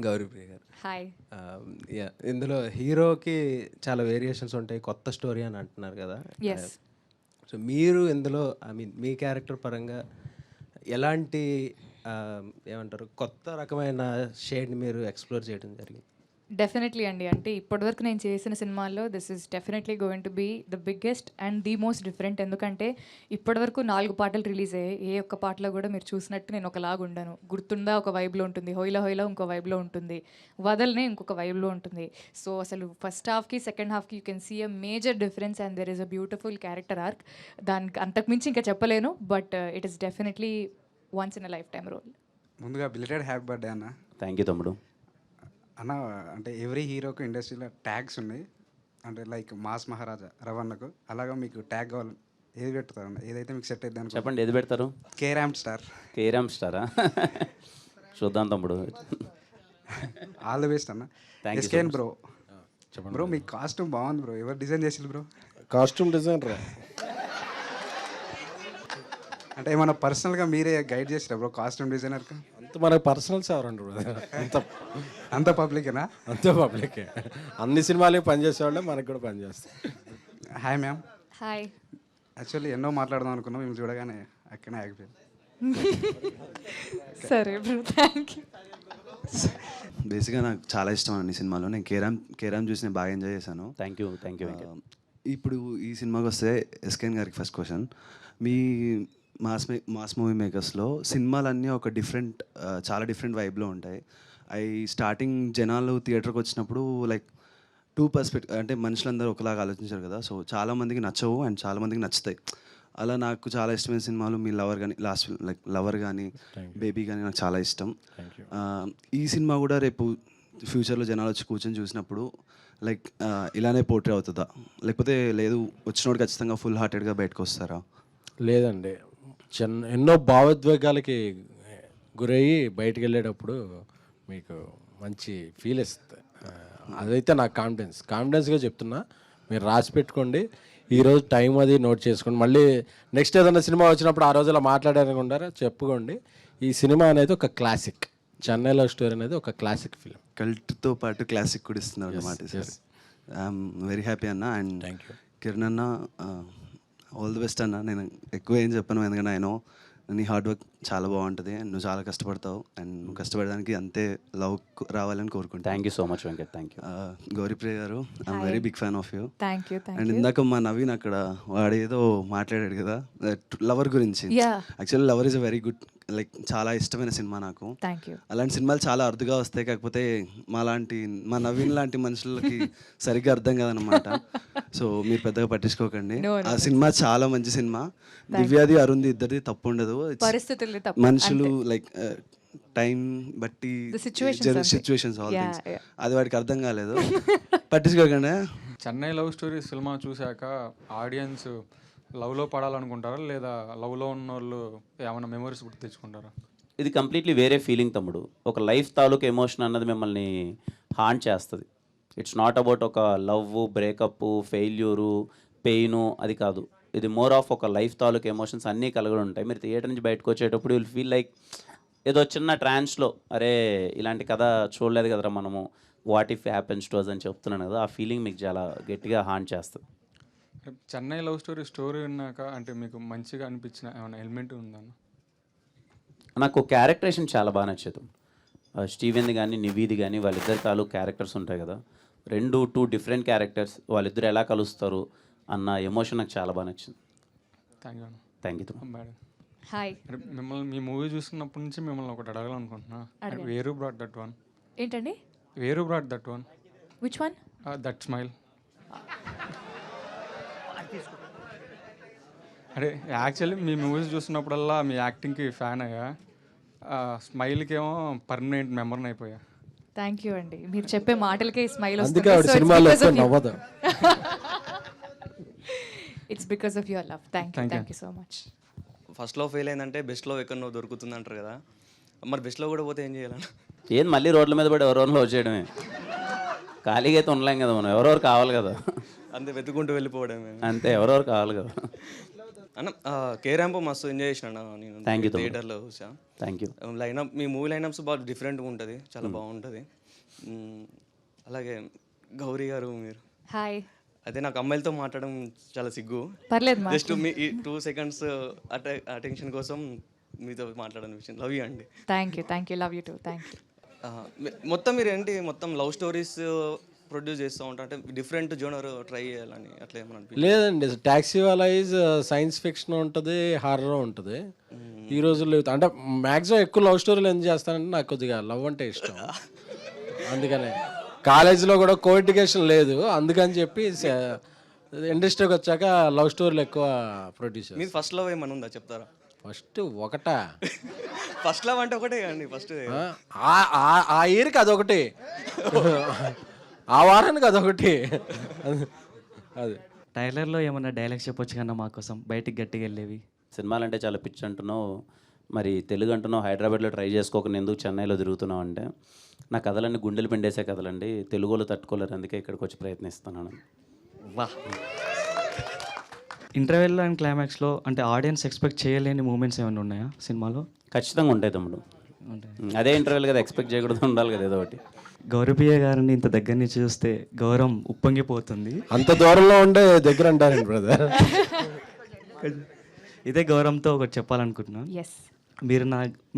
గౌరీప్రియ గారు హాయ్. ఇందులో హీరోకి చాలా వేరియేషన్స్ ఉంటాయి, కొత్త స్టోరీ అని అంటున్నారు కదా. సో మీరు ఇందులో ఐ మీన్ మీ క్యారెక్టర్ పరంగా ఎలాంటి ఏమంటారు కొత్త రకమైన షేడ్ని మీరు ఎక్స్ప్లోర్ చేయడం జరిగింది? డెఫినెట్లీ అండి. అంటే ఇప్పటివరకు నేను చేసిన సినిమాల్లో this is definitely going to be the biggest and the most different. ఎందుకంటే ఇప్పటివరకు 4 పాటలు రిలీజ్ అయ్యాయి. ఏ ఒక్క పాటలో కూడా మీరు చూసినట్టు నేను ఒకలాగా ఉండను. గుర్తుందా ఒక వైబ్లో ఉంటుంది, హోయిలా హోయిలా ఇంకో వైబ్లో ఉంటుంది, వదల్నే ఇంకొక వైబ్లో ఉంటుంది. సో అసలు ఫస్ట్ హాఫ్కి సెకండ్ హాఫ్కి you can see a major difference and there is a beautiful character arc. దానికి అంతకుమించి ఇంకా చెప్పలేను. But it is definitely once in a life time role. ముందుగా బిలిటెడ్ హ్యాపీ బర్త్డే అన్న. థ్యాంక్ యూ తమ్ముడు. అన్న అంటే ఎవ్రీ హీరోకు ఇండస్ట్రీలో ట్యాగ్స్ ఉన్నాయి. అంటే లైక్ మాస్ మహారాజా రవణకు, అలాగా మీకు ట్యాగ్ కావాలి, ఏది పెడతారు అన్న? ఏదైతే మీకు సెట్ అవుతుంది చెప్పండి, ఏది పెడతారు? Carrom star. కేరామ్ స్టారా? చూద్దాం తమ్ముడు. ఆల్ ది బెస్ట్ అన్న. ఎస్కేన్ బ్రో. బ్రో మీ కాస్ట్యూమ్ బాగుంది బ్రో. ఎవరు డిజైన్ చేసింది బ్రో? కాస్ట్యూమ్ డిజైనర్ అంటే ఏమన్నా పర్సనల్గా మీరే గైడ్ చేసిరా బ్రో కాస్ట్యూమ్ డిజైనర్కి? అంత మనకు పర్సనల్స్ ఎవరండి అంత పబ్లికేనా? అంత పబ్లికే. అన్ని సినిమాలకి పనిచేసేవాళ్ళే మనకు కూడా పనిచేస్తాం. Hi ma'am. హాయ్. యాక్చువల్లీ ఎన్నో మాట్లాడదాం అనుకున్నాం, మేము చూడగానే అక్కడనే ఆగిపోయింది. సరే బ్రో, థ్యాంక్ యూ. బేసిక్గా నాకు చాలా ఇష్టం అండి ఈ సినిమాలో. నేను కేరామ్ చూసి నేను బాగా ఎంజాయ్ చేశాను. Thank you. ఇప్పుడు ఈ సినిమాకి వస్తే ఎస్కేన్ గారికి ఫస్ట్ క్వశ్చన్. మీ మాస్ మూవీ మేకర్స్లో సినిమాలన్నీ ఒక చాలా డిఫరెంట్ వైబ్లో ఉంటాయి. స్టార్టింగ్ జనాలు థియేటర్కి వచ్చినప్పుడు లైక్ 2 పర్స్పెక్టివ్, అంటే మనుషులందరూ ఒకలాగా ఆలోచించారు కదా. సో చాలామందికి నచ్చవు అండ్ చాలామందికి నచ్చుతాయి. అలా నాకు చాలా ఇష్టమైన సినిమాలు మీ లవర్ కానీ, లవర్ కానీ, బేబీ కానీ నాకు చాలా ఇష్టం. ఈ సినిమా కూడా రేపు ఫ్యూచర్లో జనాలు వచ్చి కూర్చొని చూసినప్పుడు లైక్ ఇలానే పోర్ట్రే అవుతుందా, లేకపోతే లేదు వచ్చినోడు ఖచ్చితంగా ఫుల్ హార్టెడ్గా బయటకు వస్తారా? లేదండి, ఎన్నో భావోద్వేగాలకి గురయ్యి బయటికి వెళ్ళేటప్పుడు మీకు మంచి ఫీల్ ఇస్తుంది. అదైతే నాకు కాన్ఫిడెన్స్గా చెప్తున్నా. మీరు రాసి పెట్టుకోండి, ఈరోజు టైం అది నోట్ చేసుకోండి. మళ్ళీ నెక్స్ట్ ఏదైనా సినిమా వచ్చినప్పుడు ఆ రోజు అలా మాట్లాడారనుకుంటారా చెప్పుకోండి. ఈ సినిమా అనేది ఒక క్లాసిక్. చెన్నై లవ్ స్టోరీ అనేది ఒక క్లాసిక్ ఫిలిం. కల్ట్తో పాటు క్లాసిక్ కూడా ఇస్తున్నారు అన్నమాట. సార్ ఐఎమ్ వెరీ హ్యాపీ అన్న. అండ్ థ్యాంక్ యూ కిరణ్ అన్న, ఆల్ ది బెస్ట్ అన్న. నేను ఎక్కువ ఏం చెప్పను, ఎందుకంటే ఆయన నీ హార్డ్ వర్క్ చాలా బాగుంటుంది అండ్ నువ్వు చాలా కష్టపడతావు అండ్ నువ్వు కష్టపడడానికి అంతే లవ్ రావాలని కోరుకుంటాను. Thank you so much Venkat. Thank you. Gauripriya గారు, I'm very big fan of you. Thank you. And ఇందాక మా నవీన్ అక్కడ వాడేదో మాట్లాడాడు కదా లవర్ గురించి. Actually lover is a very good, like చాలా ఇష్టమైన సినిమా నాకు. Thank you. అలాంటి సినిమాలు చాలా అరుదుగా వస్తాయి, కాకపోతే మా నవీన్ లాంటి మనుషులకి సరిగ్గా అర్థం కాదనమాట. సో మీరు పెద్దగా పట్టించుకోకండి. ఆ సినిమా చాలా మంచి సినిమా. దివ్యాది అరుంది ఇద్దరిది తప్పు ఉండదు. మనుషులు లైక్ టైం బట్టి సిచ్యువేషన్స్ ఆల్ థింగ్స్, అది వాడికి అర్థం కాలేదు. పట్టించుకోకండి. చెన్నై లవ్ స్టోరీ సినిమా చూశాక ఆడియన్స్ లవ్లో పడాలనుకుంటారా, లేదా లవ్లో ఉన్న వాళ్ళు ఏమైనా మెమరీస్ గుర్తు తెచ్చుకుంటారా? ఇది కంప్లీట్లీ వేరే ఫీలింగ్ తమ్ముడు. ఒక లైఫ్ తాలూకు ఎమోషన్ అన్నది మిమ్మల్ని హాంట్ చేస్తుంది. ఇట్స్ నాట్ అబౌట్ ఒక లవ్, బ్రేకప్, ఫెయిల్యూరు, పెయిను, అది కాదు. ఇది మోర్ ఆఫ్ ఒక లైఫ్ తాలూకు ఎమోషన్స్ అన్నీ కలిగి ఉంటాయి. మీరు థియేటర్ నుంచి బయటకు వచ్చేటప్పుడు విల్ ఫీల్ లైక్ ఏదో చిన్న ట్రాన్స్లో అరే ఇలాంటి కథ చూడలేదు కదరా మనము, what if happens to us అని చెప్తున్నాను కదా, ఆ ఫీలింగ్ మీకు చాలా గట్టిగా హాంట్ చేస్తుంది. చెన్నై లవ్ స్టోరీ విన్నాక అంటే మీకు మంచిగా అనిపించిన ఏమైనా ఎలిమెంట్ ఉందన్న? నాకు క్యారెక్టరేషన్ చాలా బాగా నచ్చేది. స్టీవెన్ది కానీ నివీది కానీ వాళ్ళిద్దరి తాలూకు క్యారెక్టర్స్ ఉంటాయి కదా, 2 డిఫరెంట్ క్యారెక్టర్స్, వాళ్ళిద్దరు ఎలా కలుస్తారు అన్న ఎమోషన్ నాకు చాలా బాగా నచ్చింది. థ్యాంక్ యూ అన్న. Thank you. Madam hi. మిమ్మల్ని మీ మూవీ చూస్తున్నప్పటి నుంచి మిమ్మల్ని ఒకటి అడగాలనుకుంటున్నా. అడగండి. వేరు బ్రాట్ దట్ వన్. ఏంటండి? వేరు brought that one. Which one? That smile. అరే యాక్చువల్లీ మీ మూవీస్ చూసినప్పుడల్లా మీ యాక్టింగ్కి ఫ్యాన్ అయ్యా, స్మైల్కి ఏమో పర్మనెంట్ మెంబర్ని అయిపోయా. థ్యాంక్ యూ అండి, మీరు చెప్పే మాటలకే స్మైల్ అందుకే ఆవిడ సినిమాలో నవ్వదు. It's because of your love. Thank you so much. ఫస్ట్లో ఫెయిల్ అయిందంటే బెస్ట్లో ఎక్కడో దొరుకుతుంది అంటారు కదా, మరి బెస్ట్లో కూడా పోతే ఏం చేయాలని? ఏం మళ్ళీ రోడ్ల మీద పడి ఎవరెవరిలో వచ్చేయడమే, ఖాళీగా అయితే ఉండలేం కదా మనం, ఎవరెవరు కావాలి కదా, అంతే వెతుకుంటూ వెళ్ళిపోవడమే అంతే, ఎవరెవరు కావాలి కదా. అన్న కే ర్యాంప్ మస్తు ఎంజాయ్ చేసిన నేను. Thank you. థియేటర్లో చూసా. Thank you. Lineup me movie line-ups బాగా డిఫరెంట్గా ఉంటుంది, చాలా బాగుంటుంది. అలాగే గౌరీ గారు మీరు. హాయ్. అదే నాకు అమ్మాయిలతో మాట్లాడడం చాలా సిగ్గు. పర్లేదు, జస్ట్ మీ 2 సెకండ్స్ అటెన్షన్ కోసం మీతో మాట్లాడని విషయం. లవ్ యూ అండి. Thank you. Love you too. Thank you. మొత్తం మీరు ఏంటి మొత్తం లవ్ స్టోరీస్ ప్రొడ్యూస్ చేస్తూ ఉంటారు అంటే డిఫరెంట్ జోనర్ ట్రై చేయాలని అట్లా ఏమన్నా అనిపించింది? లేదండి, Taxiwaala is science fiction ఉంటుంది, హారర్ ఉంటుంది. ఈ రోజుల్లో అంటే మ్యాక్సిమం ఎక్కువ లవ్ స్టోరీలు ఎందుకు చేస్తానంటే నాకు కొద్దిగా లవ్ అంటే ఇష్టం, అందుకనే కాలేజీలో కూడా కో ఎడ్యుకేషన్ లేదు, అందుకని చెప్పి ఇండస్ట్రీకి వచ్చాక లవ్ స్టోరీలు ఎక్కువ ప్రొడ్యూస్. మీరు ఫస్ట్ లవ్ ఏమన్నా ఉందా చెప్తారా? ఫస్ట్ ఒకటా? ఫస్ట్ లవ్ అంటే ఒకటే అండి, ఫస్ట్ ఆ ఇయర్కి అదొకటి, ఆ వారానికి అదొకటి. అది టైలర్లో ఏమన్నా డైలాగ్స్ చెప్పొచ్చు కన్నా మా కోసం, బయటికి గట్టిగా వెళ్ళేవి. సినిమాలు అంటే చాలా పిచ్చి అంటున్నావు, మరి తెలుగు అంటున్నావు, హైదరాబాద్లో ట్రై చేసుకోకుండా ఎందుకు చెన్నైలో తిరుగుతున్నావు అంటే, నా కథలన్నీ గుండెలు పిండేసే కథలండి, తెలుగులో తట్టుకోలేరు, అందుకే ఇక్కడికి వచ్చి ప్రయత్నిస్తున్నాను. వా. ఇంటర్వెల్ అండ్ క్లైమాక్స్లో అంటే ఆడియన్స్ ఎక్స్పెక్ట్ చేయలేని మూమెంట్స్ ఏమైనా ఉన్నాయా సినిమాలో? ఖచ్చితంగా ఉంటాయి తమ్ముడు, అదే ఇంటర్వెల్ కదా, ఎక్స్పెక్ట్ చేయకూడదు, ఉండాలి కదా ఏదో ఒకటి. గౌరవప్రియ గారిని ఇంత దగ్గర నుంచి చూస్తే గౌరవం ఉప్పొంగిపోతుంది. అంత దూరంలో ఉండే దగ్గర అంటారండి బ్రదర్. ఇదే గౌరవంతో ఒకటి చెప్పాలనుకుంటున్నాను. ఎస్.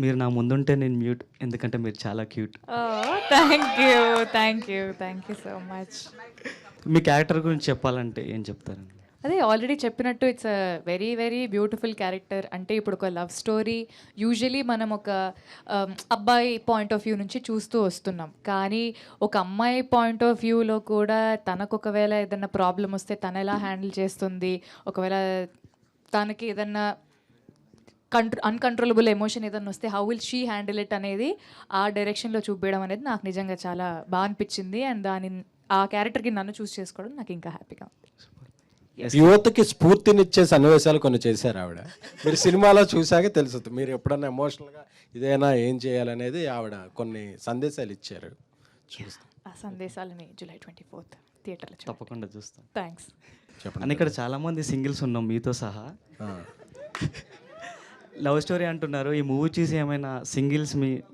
మీరు నా ముందుంటే నేను మ్యూట్, ఎందుకంటే మీరు చాలా cute. Thank you so much. Me character గురించి చెప్పాలంటే ఏం చెప్తారండి? అదే ఆల్రెడీ చెప్పినట్టు it's a very very beautiful character. అంటే ఇప్పుడు ఒక లవ్ స్టోరీ యూజువలీ మనం ఒక అబ్బాయి పాయింట్ ఆఫ్ వ్యూ నుంచి చూస్తూ వస్తున్నాం, కానీ ఒక అమ్మాయి పాయింట్ ఆఫ్ వ్యూలో కూడా తనకు ఒకవేళ ఏదైనా ప్రాబ్లం వస్తే తను ఎలా హ్యాండిల్ చేస్తుంది, ఒకవేళ తనకి ఏదన్నా అన్కంట్రోలబుల్ ఎమోషన్ ఏదైనా వస్తే how will she handle it అనేది ఆ డైరెక్షన్లో చూపించడం అనేది నాకు నిజంగా చాలా బాగా అనిపించింది. అండ్ ఆ క్యారెక్టర్కి నన్ను చూస్ చేసుకోవడం నాకు ఇంకా హ్యాపీగా ఉంది. యువతకి స్ఫూర్తినిచ్చే సన్నివేశాలు కొన్ని చేశారు ఆవిడ, మీరు సినిమాలో చూసాకే తెలుస్తుంది. మీరు ఎప్పుడన్నా ఎమోషనల్గా ఇదేనా ఏం చేయాలనేది ఆవిడ కొన్ని సందేశాలు ఇచ్చారు, చూస్తాం. ఆ సందేశాలని July 24th థియేటర్లో తప్పకుండా చూస్తాం. థ్యాంక్స్. చెప్పండి. ఇక్కడ చాలామంది సింగిల్స్ ఉన్నాం మీతో సహా. లవ్ స్టోరీ అంటున్నారు, ఈ మూవీ చూసి ఏమైనా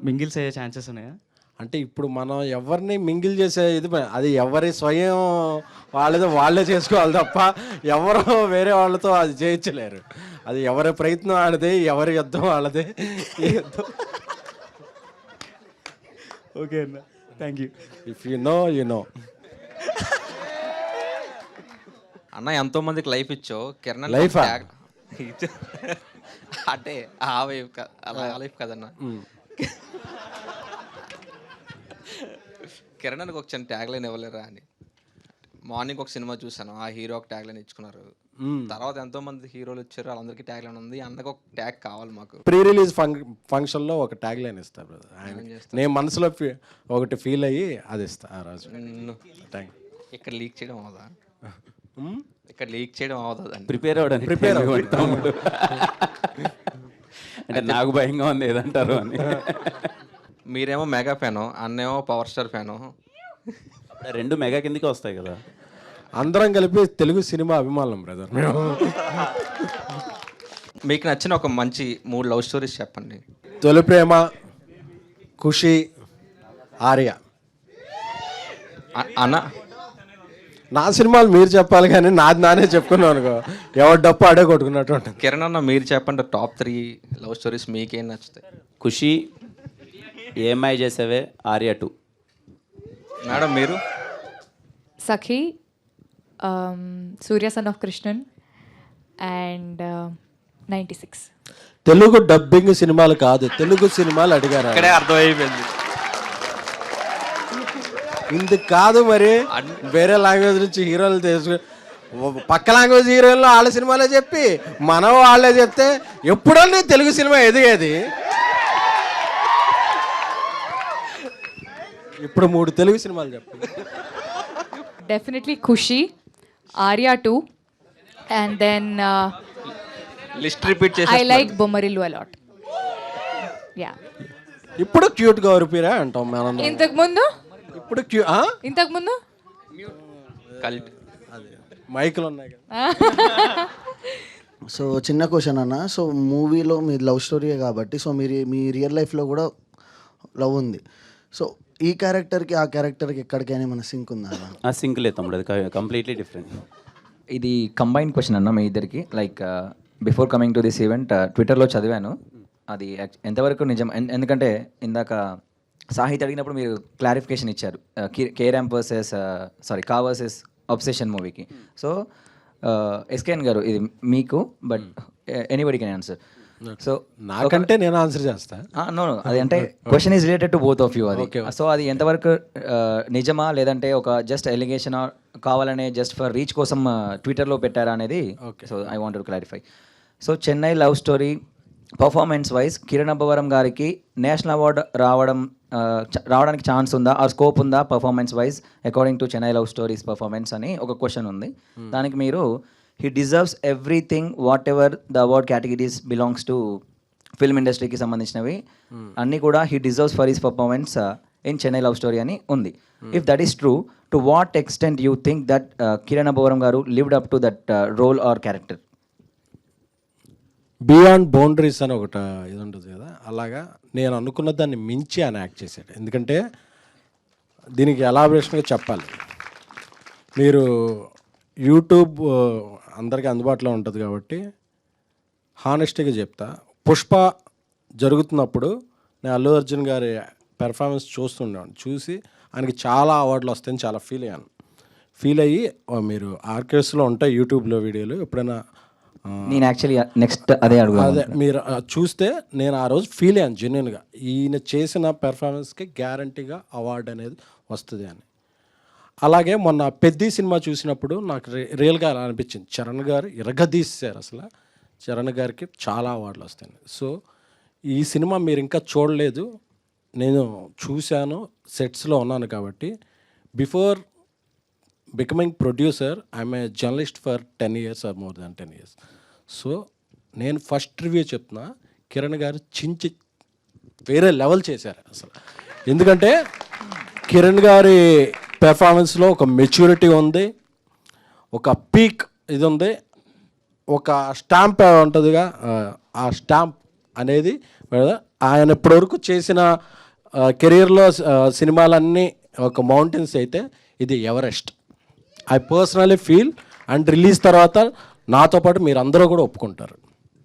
మింగిల్స్ అయ్యే ఛాన్సెస్ ఉన్నాయా? అంటే ఇప్పుడు మనం ఎవరిని మింగిల్ చేసే అది ఎవరి స్వయం వాళ్ళే చేసుకోవాలి తప్ప ఎవరో వేరే వాళ్ళతో అది చేయించలేరు. అది ఎవరి ప్రయత్నం వాళ్ళదే, ఎవరి యుద్ధం వాళ్ళదే. ఓకే అన్న, thank you. If you know you know. అన్న ఎంతో మందికి లైఫ్ ఇచ్చో కిరణ్ లైఫ్ అంటే ఆ వైఫ్ అలా లైఫ్ కదన్న. కిరణ్ ఒక చిన్న ట్యాగ్ లైన్ ఇవ్వలేరా అని. మార్నింగ్ ఒక సినిమా చూసాను, ఆ హీరో ఒక ట్యాగ్ లైన్ ఇచ్చుకున్నారు. తర్వాత ఎంతో మంది హీరోలు వచ్చారు, వాళ్ళందరికీ ట్యాగ్ లైన్ ఉంది. అందరికి ఒక ట్యాగ్ కావాలి మాకు. ప్రీ రిలీజ్ ఫంక్షన్లో ఒక ట్యాగ్ లైన్ ఇస్తా బ్రదర్. నేను మనసులో ఒకటి ఫీల్ అయ్యి అది ఇస్తా ఆ రోజు. ఇక్కడ లీక్ చేయడం అవదా? ఇక్కడ లీక్ చేయడం అవదా? ప్రిపేర్ అంటే నాకు భయంగా ఉంది ఏదంటారు అని. మీరేమో మెగా ఫ్యాను, అన్నేమో పవర్ స్టార్ ఫ్యాను, 2 మెగా కిందకి వస్తాయి కదా. అందరం కలిపి తెలుగు సినిమా అభిమానులం బ్రదర్ మేము. మీకు నచ్చిన ఒక మంచి 3 లవ్ స్టోరీస్ చెప్పండి. తొలి ప్రేమ, ఖుషి, ఆర్య. అన్న నా సినిమాలు మీరు చెప్పాలి కానీ నాది నానే చెప్పుకున్నాను అనుకో, ఎవరు డప్పు ఆడే కొట్టుకున్నట్టు ఉంటుంది. కిరణ్ అన్న మీరు చెప్పండి టాప్ 3 లవ్ స్టోరీస్ మీకేం నచ్చుతాయి? ఖుషి, ఏమై చేసావే, ఆర్య 2. మేడం మీరు? Sakhi, Surya son of Krishnan and 96. Telugu dubbing సినిమాలు కాదు, తెలుగు సినిమాలు అడిగారు. ఇక్కడే అర్థమైపోయింది. ఇందుకు కాదు మరి, వేరే లాంగ్వేజ్ నుంచి హీరోలు తెలుసు, పక్క లాంగ్వేజ్ హీరోలు వాళ్ళ సినిమాలే చెప్పి మనం వాళ్ళే చెప్తే ఎప్పుడన్నా తెలుగు సినిమా ఎదిగేది. ఇప్పుడు 3 తెలుగు సినిమాలు చెప్పి. Definitely Khushi, Arya 2, and then list repeat చేసి I like Bommarillu a lot. Yeah. ఇప్పుడు క్యూట్ గా ఉరిపిరా అంటాం మనం. ఇంతకు ముందు ఇప్పుడు మైకులు ఉన్నాయి కదా. సో చిన్న క్వశ్చన్ అన్న, సో మూవీలో మీ లవ్ స్టోరీయే కాబట్టి, సో మీ రియల్ లైఫ్లో కూడా లవ్ ఉంది. సో ఈ క్యారెక్టర్కి ఆ క్యారెక్టర్కి ఎక్కడికైనా మన సింక్ ఉందా? ఆ సింక్ లేదు తమ్ముడు, అది కంప్లీట్లీ డిఫరెంట్. ఇది కంబైన్ క్వశ్చన్ అన్న మీ ఇద్దరికి. Like before coming to this event ట్విట్టర్లో చదివాను, అది ఎంతవరకు నిజం. ఎందుకంటే ఇందాక సాహిత్ అడిగినప్పుడు మీరు క్లారిఫికేషన్ ఇచ్చారు, కేరామ్ కా వర్సెస్ అబ్సెషన్ మూవీకి. సో ఎస్కేఎన్ గారు ఇది మీకు, but anybody can answer. So నాకంటే నేను ఆన్సర్ చేస్తా. నో అది అంటే question is related to both of you అది. సో అది ఎంతవరకు నిజమా, లేదంటే ఒక జస్ట్ ఎలిగేషన్ కావాలనే జస్ట్ ఫర్ రీచ్ కోసం ట్విట్టర్లో పెట్టారా అనేది. So I want to clarify. So Chennai love story performance wise Kiran Abbavaram గారికి నేషనల్ అవార్డు రావడానికి ఛాన్స్ ఉందా, ఆ స్కోప్ ఉందా performance wise according to Chennai love stories performance అని ఒక క్వశ్చన్ ఉంది. దానికి మీరు he deserves everything whatever the award categories belongs to film ఇండస్ట్రీకి సంబంధించినవి అన్నీ కూడా he deserves for his performance in Chennai love story అని ఉంది. If that is true, to what extent you think that Kiran Abbavaram గారు lived up to that role or character? Beyond boundaries అని ఒకటి ఇది ఉంటుంది కదా, అలాగా నేను అనుకున్న దాన్ని మించి ఆయన యాక్ట్ చేశాడు. ఎందుకంటే దీనికి ఎలాబరేషన్గా చెప్పాలి, మీరు యూట్యూబ్ అందరికీ అందుబాటులో ఉంటుంది కాబట్టి హానెస్టీగా చెప్తా. పుష్ప జరుగుతున్నప్పుడు నేను అల్లు అర్జున్ గారి పెర్ఫార్మెన్స్ చూస్తుండేవాడిని. చూసి ఆయనకి చాలా అవార్డులు వస్తాయని చాలా ఫీల్ అయ్యి మీరు ఆర్కేస్లో ఉంటాయి యూట్యూబ్లో వీడియోలు, ఎప్పుడైనా నేను యాక్చువల్లీ నెక్స్ట్ అదే మీరు చూస్తే నేను ఆ రోజు ఫీల్ అయ్యాను జెన్యున్గా, ఈయన చేసిన పెర్ఫార్మెన్స్కి గ్యారంటీగా అవార్డు అనేది వస్తుంది అని. అలాగే మొన్న పెద్ది సినిమా చూసినప్పుడు నాకు రియల్గా అలా అనిపించింది, చరణ్ గారు ఇరగదీశారు అసలు. చరణ్ గారికి చాలా అవార్డులు వస్తాయి. సో ఈ సినిమా మీరు ఇంకా చూడలేదు, నేను చూశాను, సెట్స్లో ఉన్నాను కాబట్టి. Before becoming producer I'm a journalist for 10 years or more than 10 years. So నేను ఫస్ట్ రివ్యూ చెప్తున్నా, కిరణ్ గారు చించి వేరే లెవెల్ చేశారు అసలు. ఎందుకంటే కిరణ్ గారి పెర్ఫార్మెన్స్లో ఒక మెచ్యూరిటీ ఉంది, ఒక పీక్ ఇది ఉంది, ఒక స్టాంప్ ఉంటుందిగా, ఆ స్టాంప్ అనేది ఆయన ఇప్పటివరకు చేసిన కెరీర్లో సినిమాలన్నీ ఒక మౌంటైన్స్ అయితే ఇది Everest. I personally feel and release తర్వాత నాతో పాటు మీరు అందరూ కూడా ఒప్పుకుంటారు.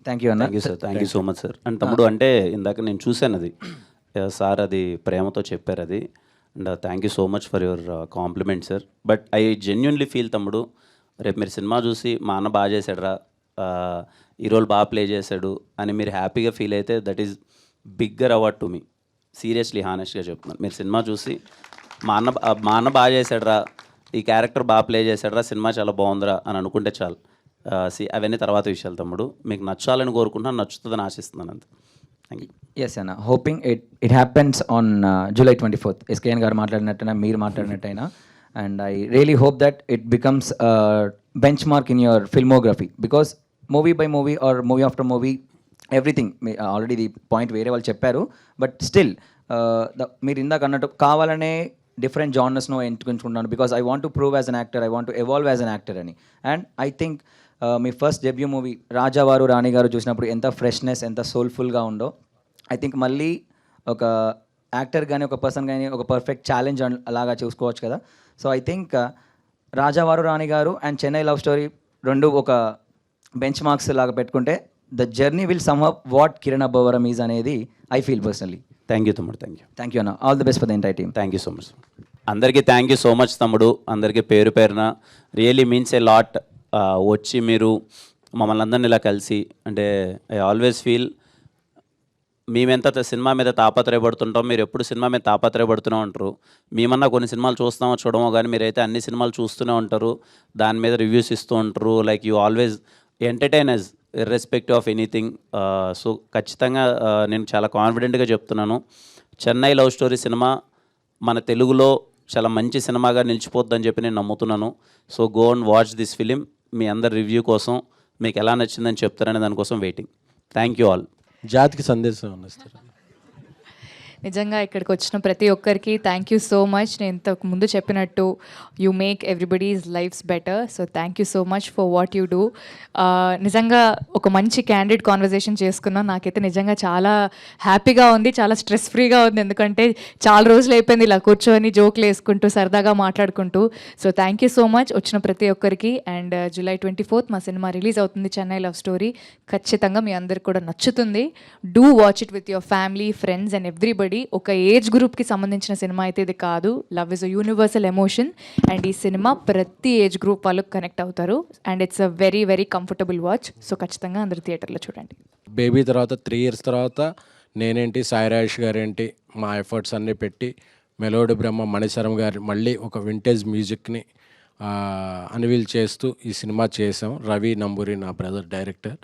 థ్యాంక్ యూ అన్న. Sir, thank you so much sir. And తమ్ముడు అంటే ఇందాక నేను చూశాను అది, సార్ అది ప్రేమతో చెప్పారు అది. And thank you so much for your compliment sir. But I genuinely feel తమ్ముడు, రేపు మీరు సినిమా చూసి మా అన్న బాగా చేశాడురా, ఈ రోల్ బాగా ప్లే చేశాడు అని మీరు హ్యాపీగా ఫీల్ అయితే that is bigger award to me. Seriously హానెస్ట్గా చెప్తున్నాను. మీరు సినిమా చూసి మా అన్న బాగా చేశాడురా, ఈ క్యారెక్టర్ బాగా ప్లే చేశాడురా, సినిమా చాలా బాగుందిరా అని అనుకుంటే చాలు. అవన్నీ తర్వాత విషయాలు తమ్ముడు. మీకు నచ్చాలని కోరుకుంటున్నాను, నచ్చుతుందని ఆశిస్తున్నాను అంతే. Thank you. ఎస్ అన్న, hoping it happens on July 24th. SKN గారు మాట్లాడినట్టయినా మీరు మాట్లాడినట్టయినా, and I really hope that it becomes benchmark in your filmography. Because movie by movie or movie after movie everything already the point వేరే వాళ్ళు చెప్పారు, but still మీరు ఇందాక అన్నట్టు కావాలనే డిఫరెంట్ జానర్స్ను ఎంచుకుంటున్నాను. Because I want to prove as an actor, I want to evolve as an actor అని. And I think me first debut movie రాజావారు రాణి గారు చూసినప్పుడు ఎంత ఫ్రెష్నెస్, ఎంత సోల్ఫుల్గా ఉందో, ఐ థింక్ మళ్ళీ ఒక యాక్టర్ కానీ ఒక పర్సన్ కానీ ఒక పర్ఫెక్ట్ ఛాలెంజ్ అలాగా చూసుకోవచ్చు కదా. సో ఐ థింక్ రాజావారు రాణి గారు అండ్ చెన్నై లవ్ స్టోరీ రెండు ఒక బెంచ్ మార్క్స్ లాగా పెట్టుకుంటే the journey will sum up what Kiran Abbavaram is అనేది I feel personally. Thank you తమ్ముడు. థ్యాంక్ యూ అన్న. All the best for the entire team. Thank you so much. అందరికీ థ్యాంక్ యూ సో మచ్ తమ్ముడు. అందరికీ పేరు పేరున రియలీ మీన్స్ ఏ లాట్. వచ్చి మీరు మమ్మల్ని అందరిని ఇలా కలిసి, అంటే ఐ ఆల్వేస్ ఫీల్ మేమెంత సినిమా మీద తాపత్రయపడుతుంటాం, మీరు ఎప్పుడు సినిమా మీద తాపత్రయపడుతూనే ఉంటారు. మేమన్నా కొన్ని సినిమాలు చూస్తామో చూడమో కానీ మీరైతే అన్ని సినిమాలు చూస్తూనే ఉంటారు, దాని మీద రివ్యూస్ ఇస్తూ ఉంటారు. Like you always entertainers irrespective of anything. So ఖచ్చితంగా నేను చాలా కాన్ఫిడెంట్గా చెప్తున్నాను, చెన్నై లవ్ స్టోరీ సినిమా మన తెలుగులో చాలా మంచి సినిమాగా నిలిచిపోద్దని చెప్పి నేను నమ్ముతున్నాను. So go and watch this film. మీ అందరి రివ్యూ కోసం, మీకు ఎలా నచ్చిందని చెప్తారనే దానికోసం వెయిటింగ్. Thank you all. జాతికి సందేశం అందిస్తారు. నిజంగా ఇక్కడికి వచ్చిన ప్రతి ఒక్కరికి థ్యాంక్ యూ సో మచ్. నేను ఇంతకు ముందు చెప్పినట్టు you make everybody's lifes better. So thank you so much for what you do. నిజంగా ఒక మంచి క్యాండిడ్ కాన్వర్జేషన్ చేసుకున్నాం. నాకైతే నిజంగా చాలా హ్యాపీగా ఉంది, చాలా స్ట్రెస్ ఫ్రీగా ఉంది. ఎందుకంటే చాలా రోజులు అయిపోయింది ఇలా కూర్చొని జోక్లు వేసుకుంటూ సరదాగా మాట్లాడుకుంటూ. So thank you so much వచ్చిన ప్రతి ఒక్కరికి. అండ్ July 24th మా సినిమా రిలీజ్ అవుతుంది, చెన్నై లవ్ స్టోరీ. ఖచ్చితంగా మీ అందరికి కూడా నచ్చుతుంది. Do watch it with your family, friends and everybody. ఒక ఏజ్ గ్రూప్కి సంబంధించిన సినిమా అయితే ఇది కాదు. Love is a universal emotion and ఈ సినిమా ప్రతి ఏజ్ గ్రూప్ వాళ్ళకు కనెక్ట్ అవుతారు. And it's a very very comfortable watch. So ఖచ్చితంగా అందరు థియేటర్లో చూడండి. బేబీ తర్వాత 3 years తర్వాత నేనేంటి, సాయి రాజేష్ గారేంటి, మా ఎఫర్ట్స్ అన్నీ పెట్టి మెలోడీ బ్రహ్మ మణిశర్మ గారు మళ్ళీ ఒక వింటేజ్ మ్యూజిక్ని అన్వీల్ చేస్తూ ఈ సినిమా చేసాం. రవి నంబూరి నా brother director.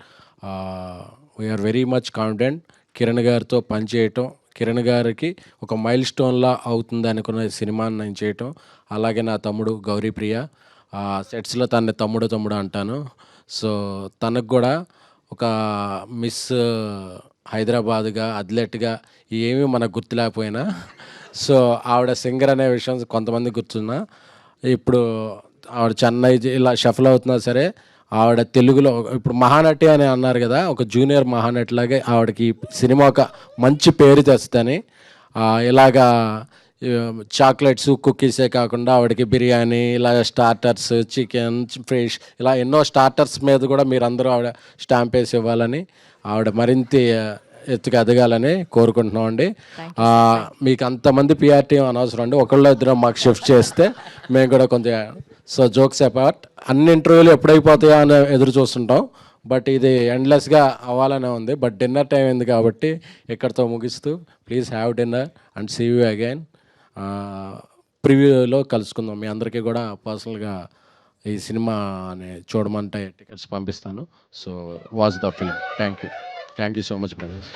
We're very much confident. Kiran గారితో పనిచేయటం, కిరణ్ గారికి ఒక మైల్ స్టోన్లా అవుతుంది అనుకున్న సినిమాని నేను చేయటం. అలాగే నా తమ్ముడు గౌరీప్రియ, సెట్స్లో తనని తమ్ముడు అంటాను. సో తనకు కూడా ఒక మిస్ హైదరాబాద్గా, అథ్లెట్గా ఏమీ మనకు గుర్తులేకపోయినా సో ఆవిడ సింగర్ అనే విషయం కొంతమంది గుర్తున్నా. ఇప్పుడు ఆవిడ చెన్నై ఇలా షఫల్ అవుతున్నా సరే ఆవిడ తెలుగులో ఇప్పుడు మహానటి అని అన్నారు కదా, ఒక జూనియర్ మహానటిలాగే ఆవిడకి సినిమా ఒక మంచి పేరు తెస్తుందని. ఇలాగా చాక్లెట్స్, కుకీసే కాకుండా ఆవిడకి బిర్యానీ, ఇలా స్టార్టర్స్, చికెన్, ఫిష్, ఇలా ఎన్నో స్టార్టర్స్ మీద కూడా మీరందరూ ఆవిడ స్టాంప్ వేసి ఇవ్వాలని, ఆవిడ మరింత ఎత్తుకు ఎదగాలని కోరుకుంటున్నామండి. మీకు అంతమంది పిఆర్ టీం అనవసరం అండి, ఒకళ్ళు ఇద్దరు మాకు షిఫ్ట్ చేస్తే మేము కూడా కొంచెం. సో జోక్స్ అపార్ట్, అన్ని ఇంటర్వ్యూలు ఎప్పుడైపోతాయా అని ఎదురు చూస్తుంటాం, బట్ ఇది ఎండ్లెస్గా అవ్వాలనే ఉంది. బట్ డిన్నర్ టైం అయింది కాబట్టి ఇక్కడితో ముగిస్తూ please have dinner and see you again. ప్రివ్యూలో కలుసుకుందాం. మీ అందరికీ కూడా పర్సనల్గా ఈ సినిమాని చూడమంటే టికెట్స్ పంపిస్తాను. So watch the film. Thank you so much brothers.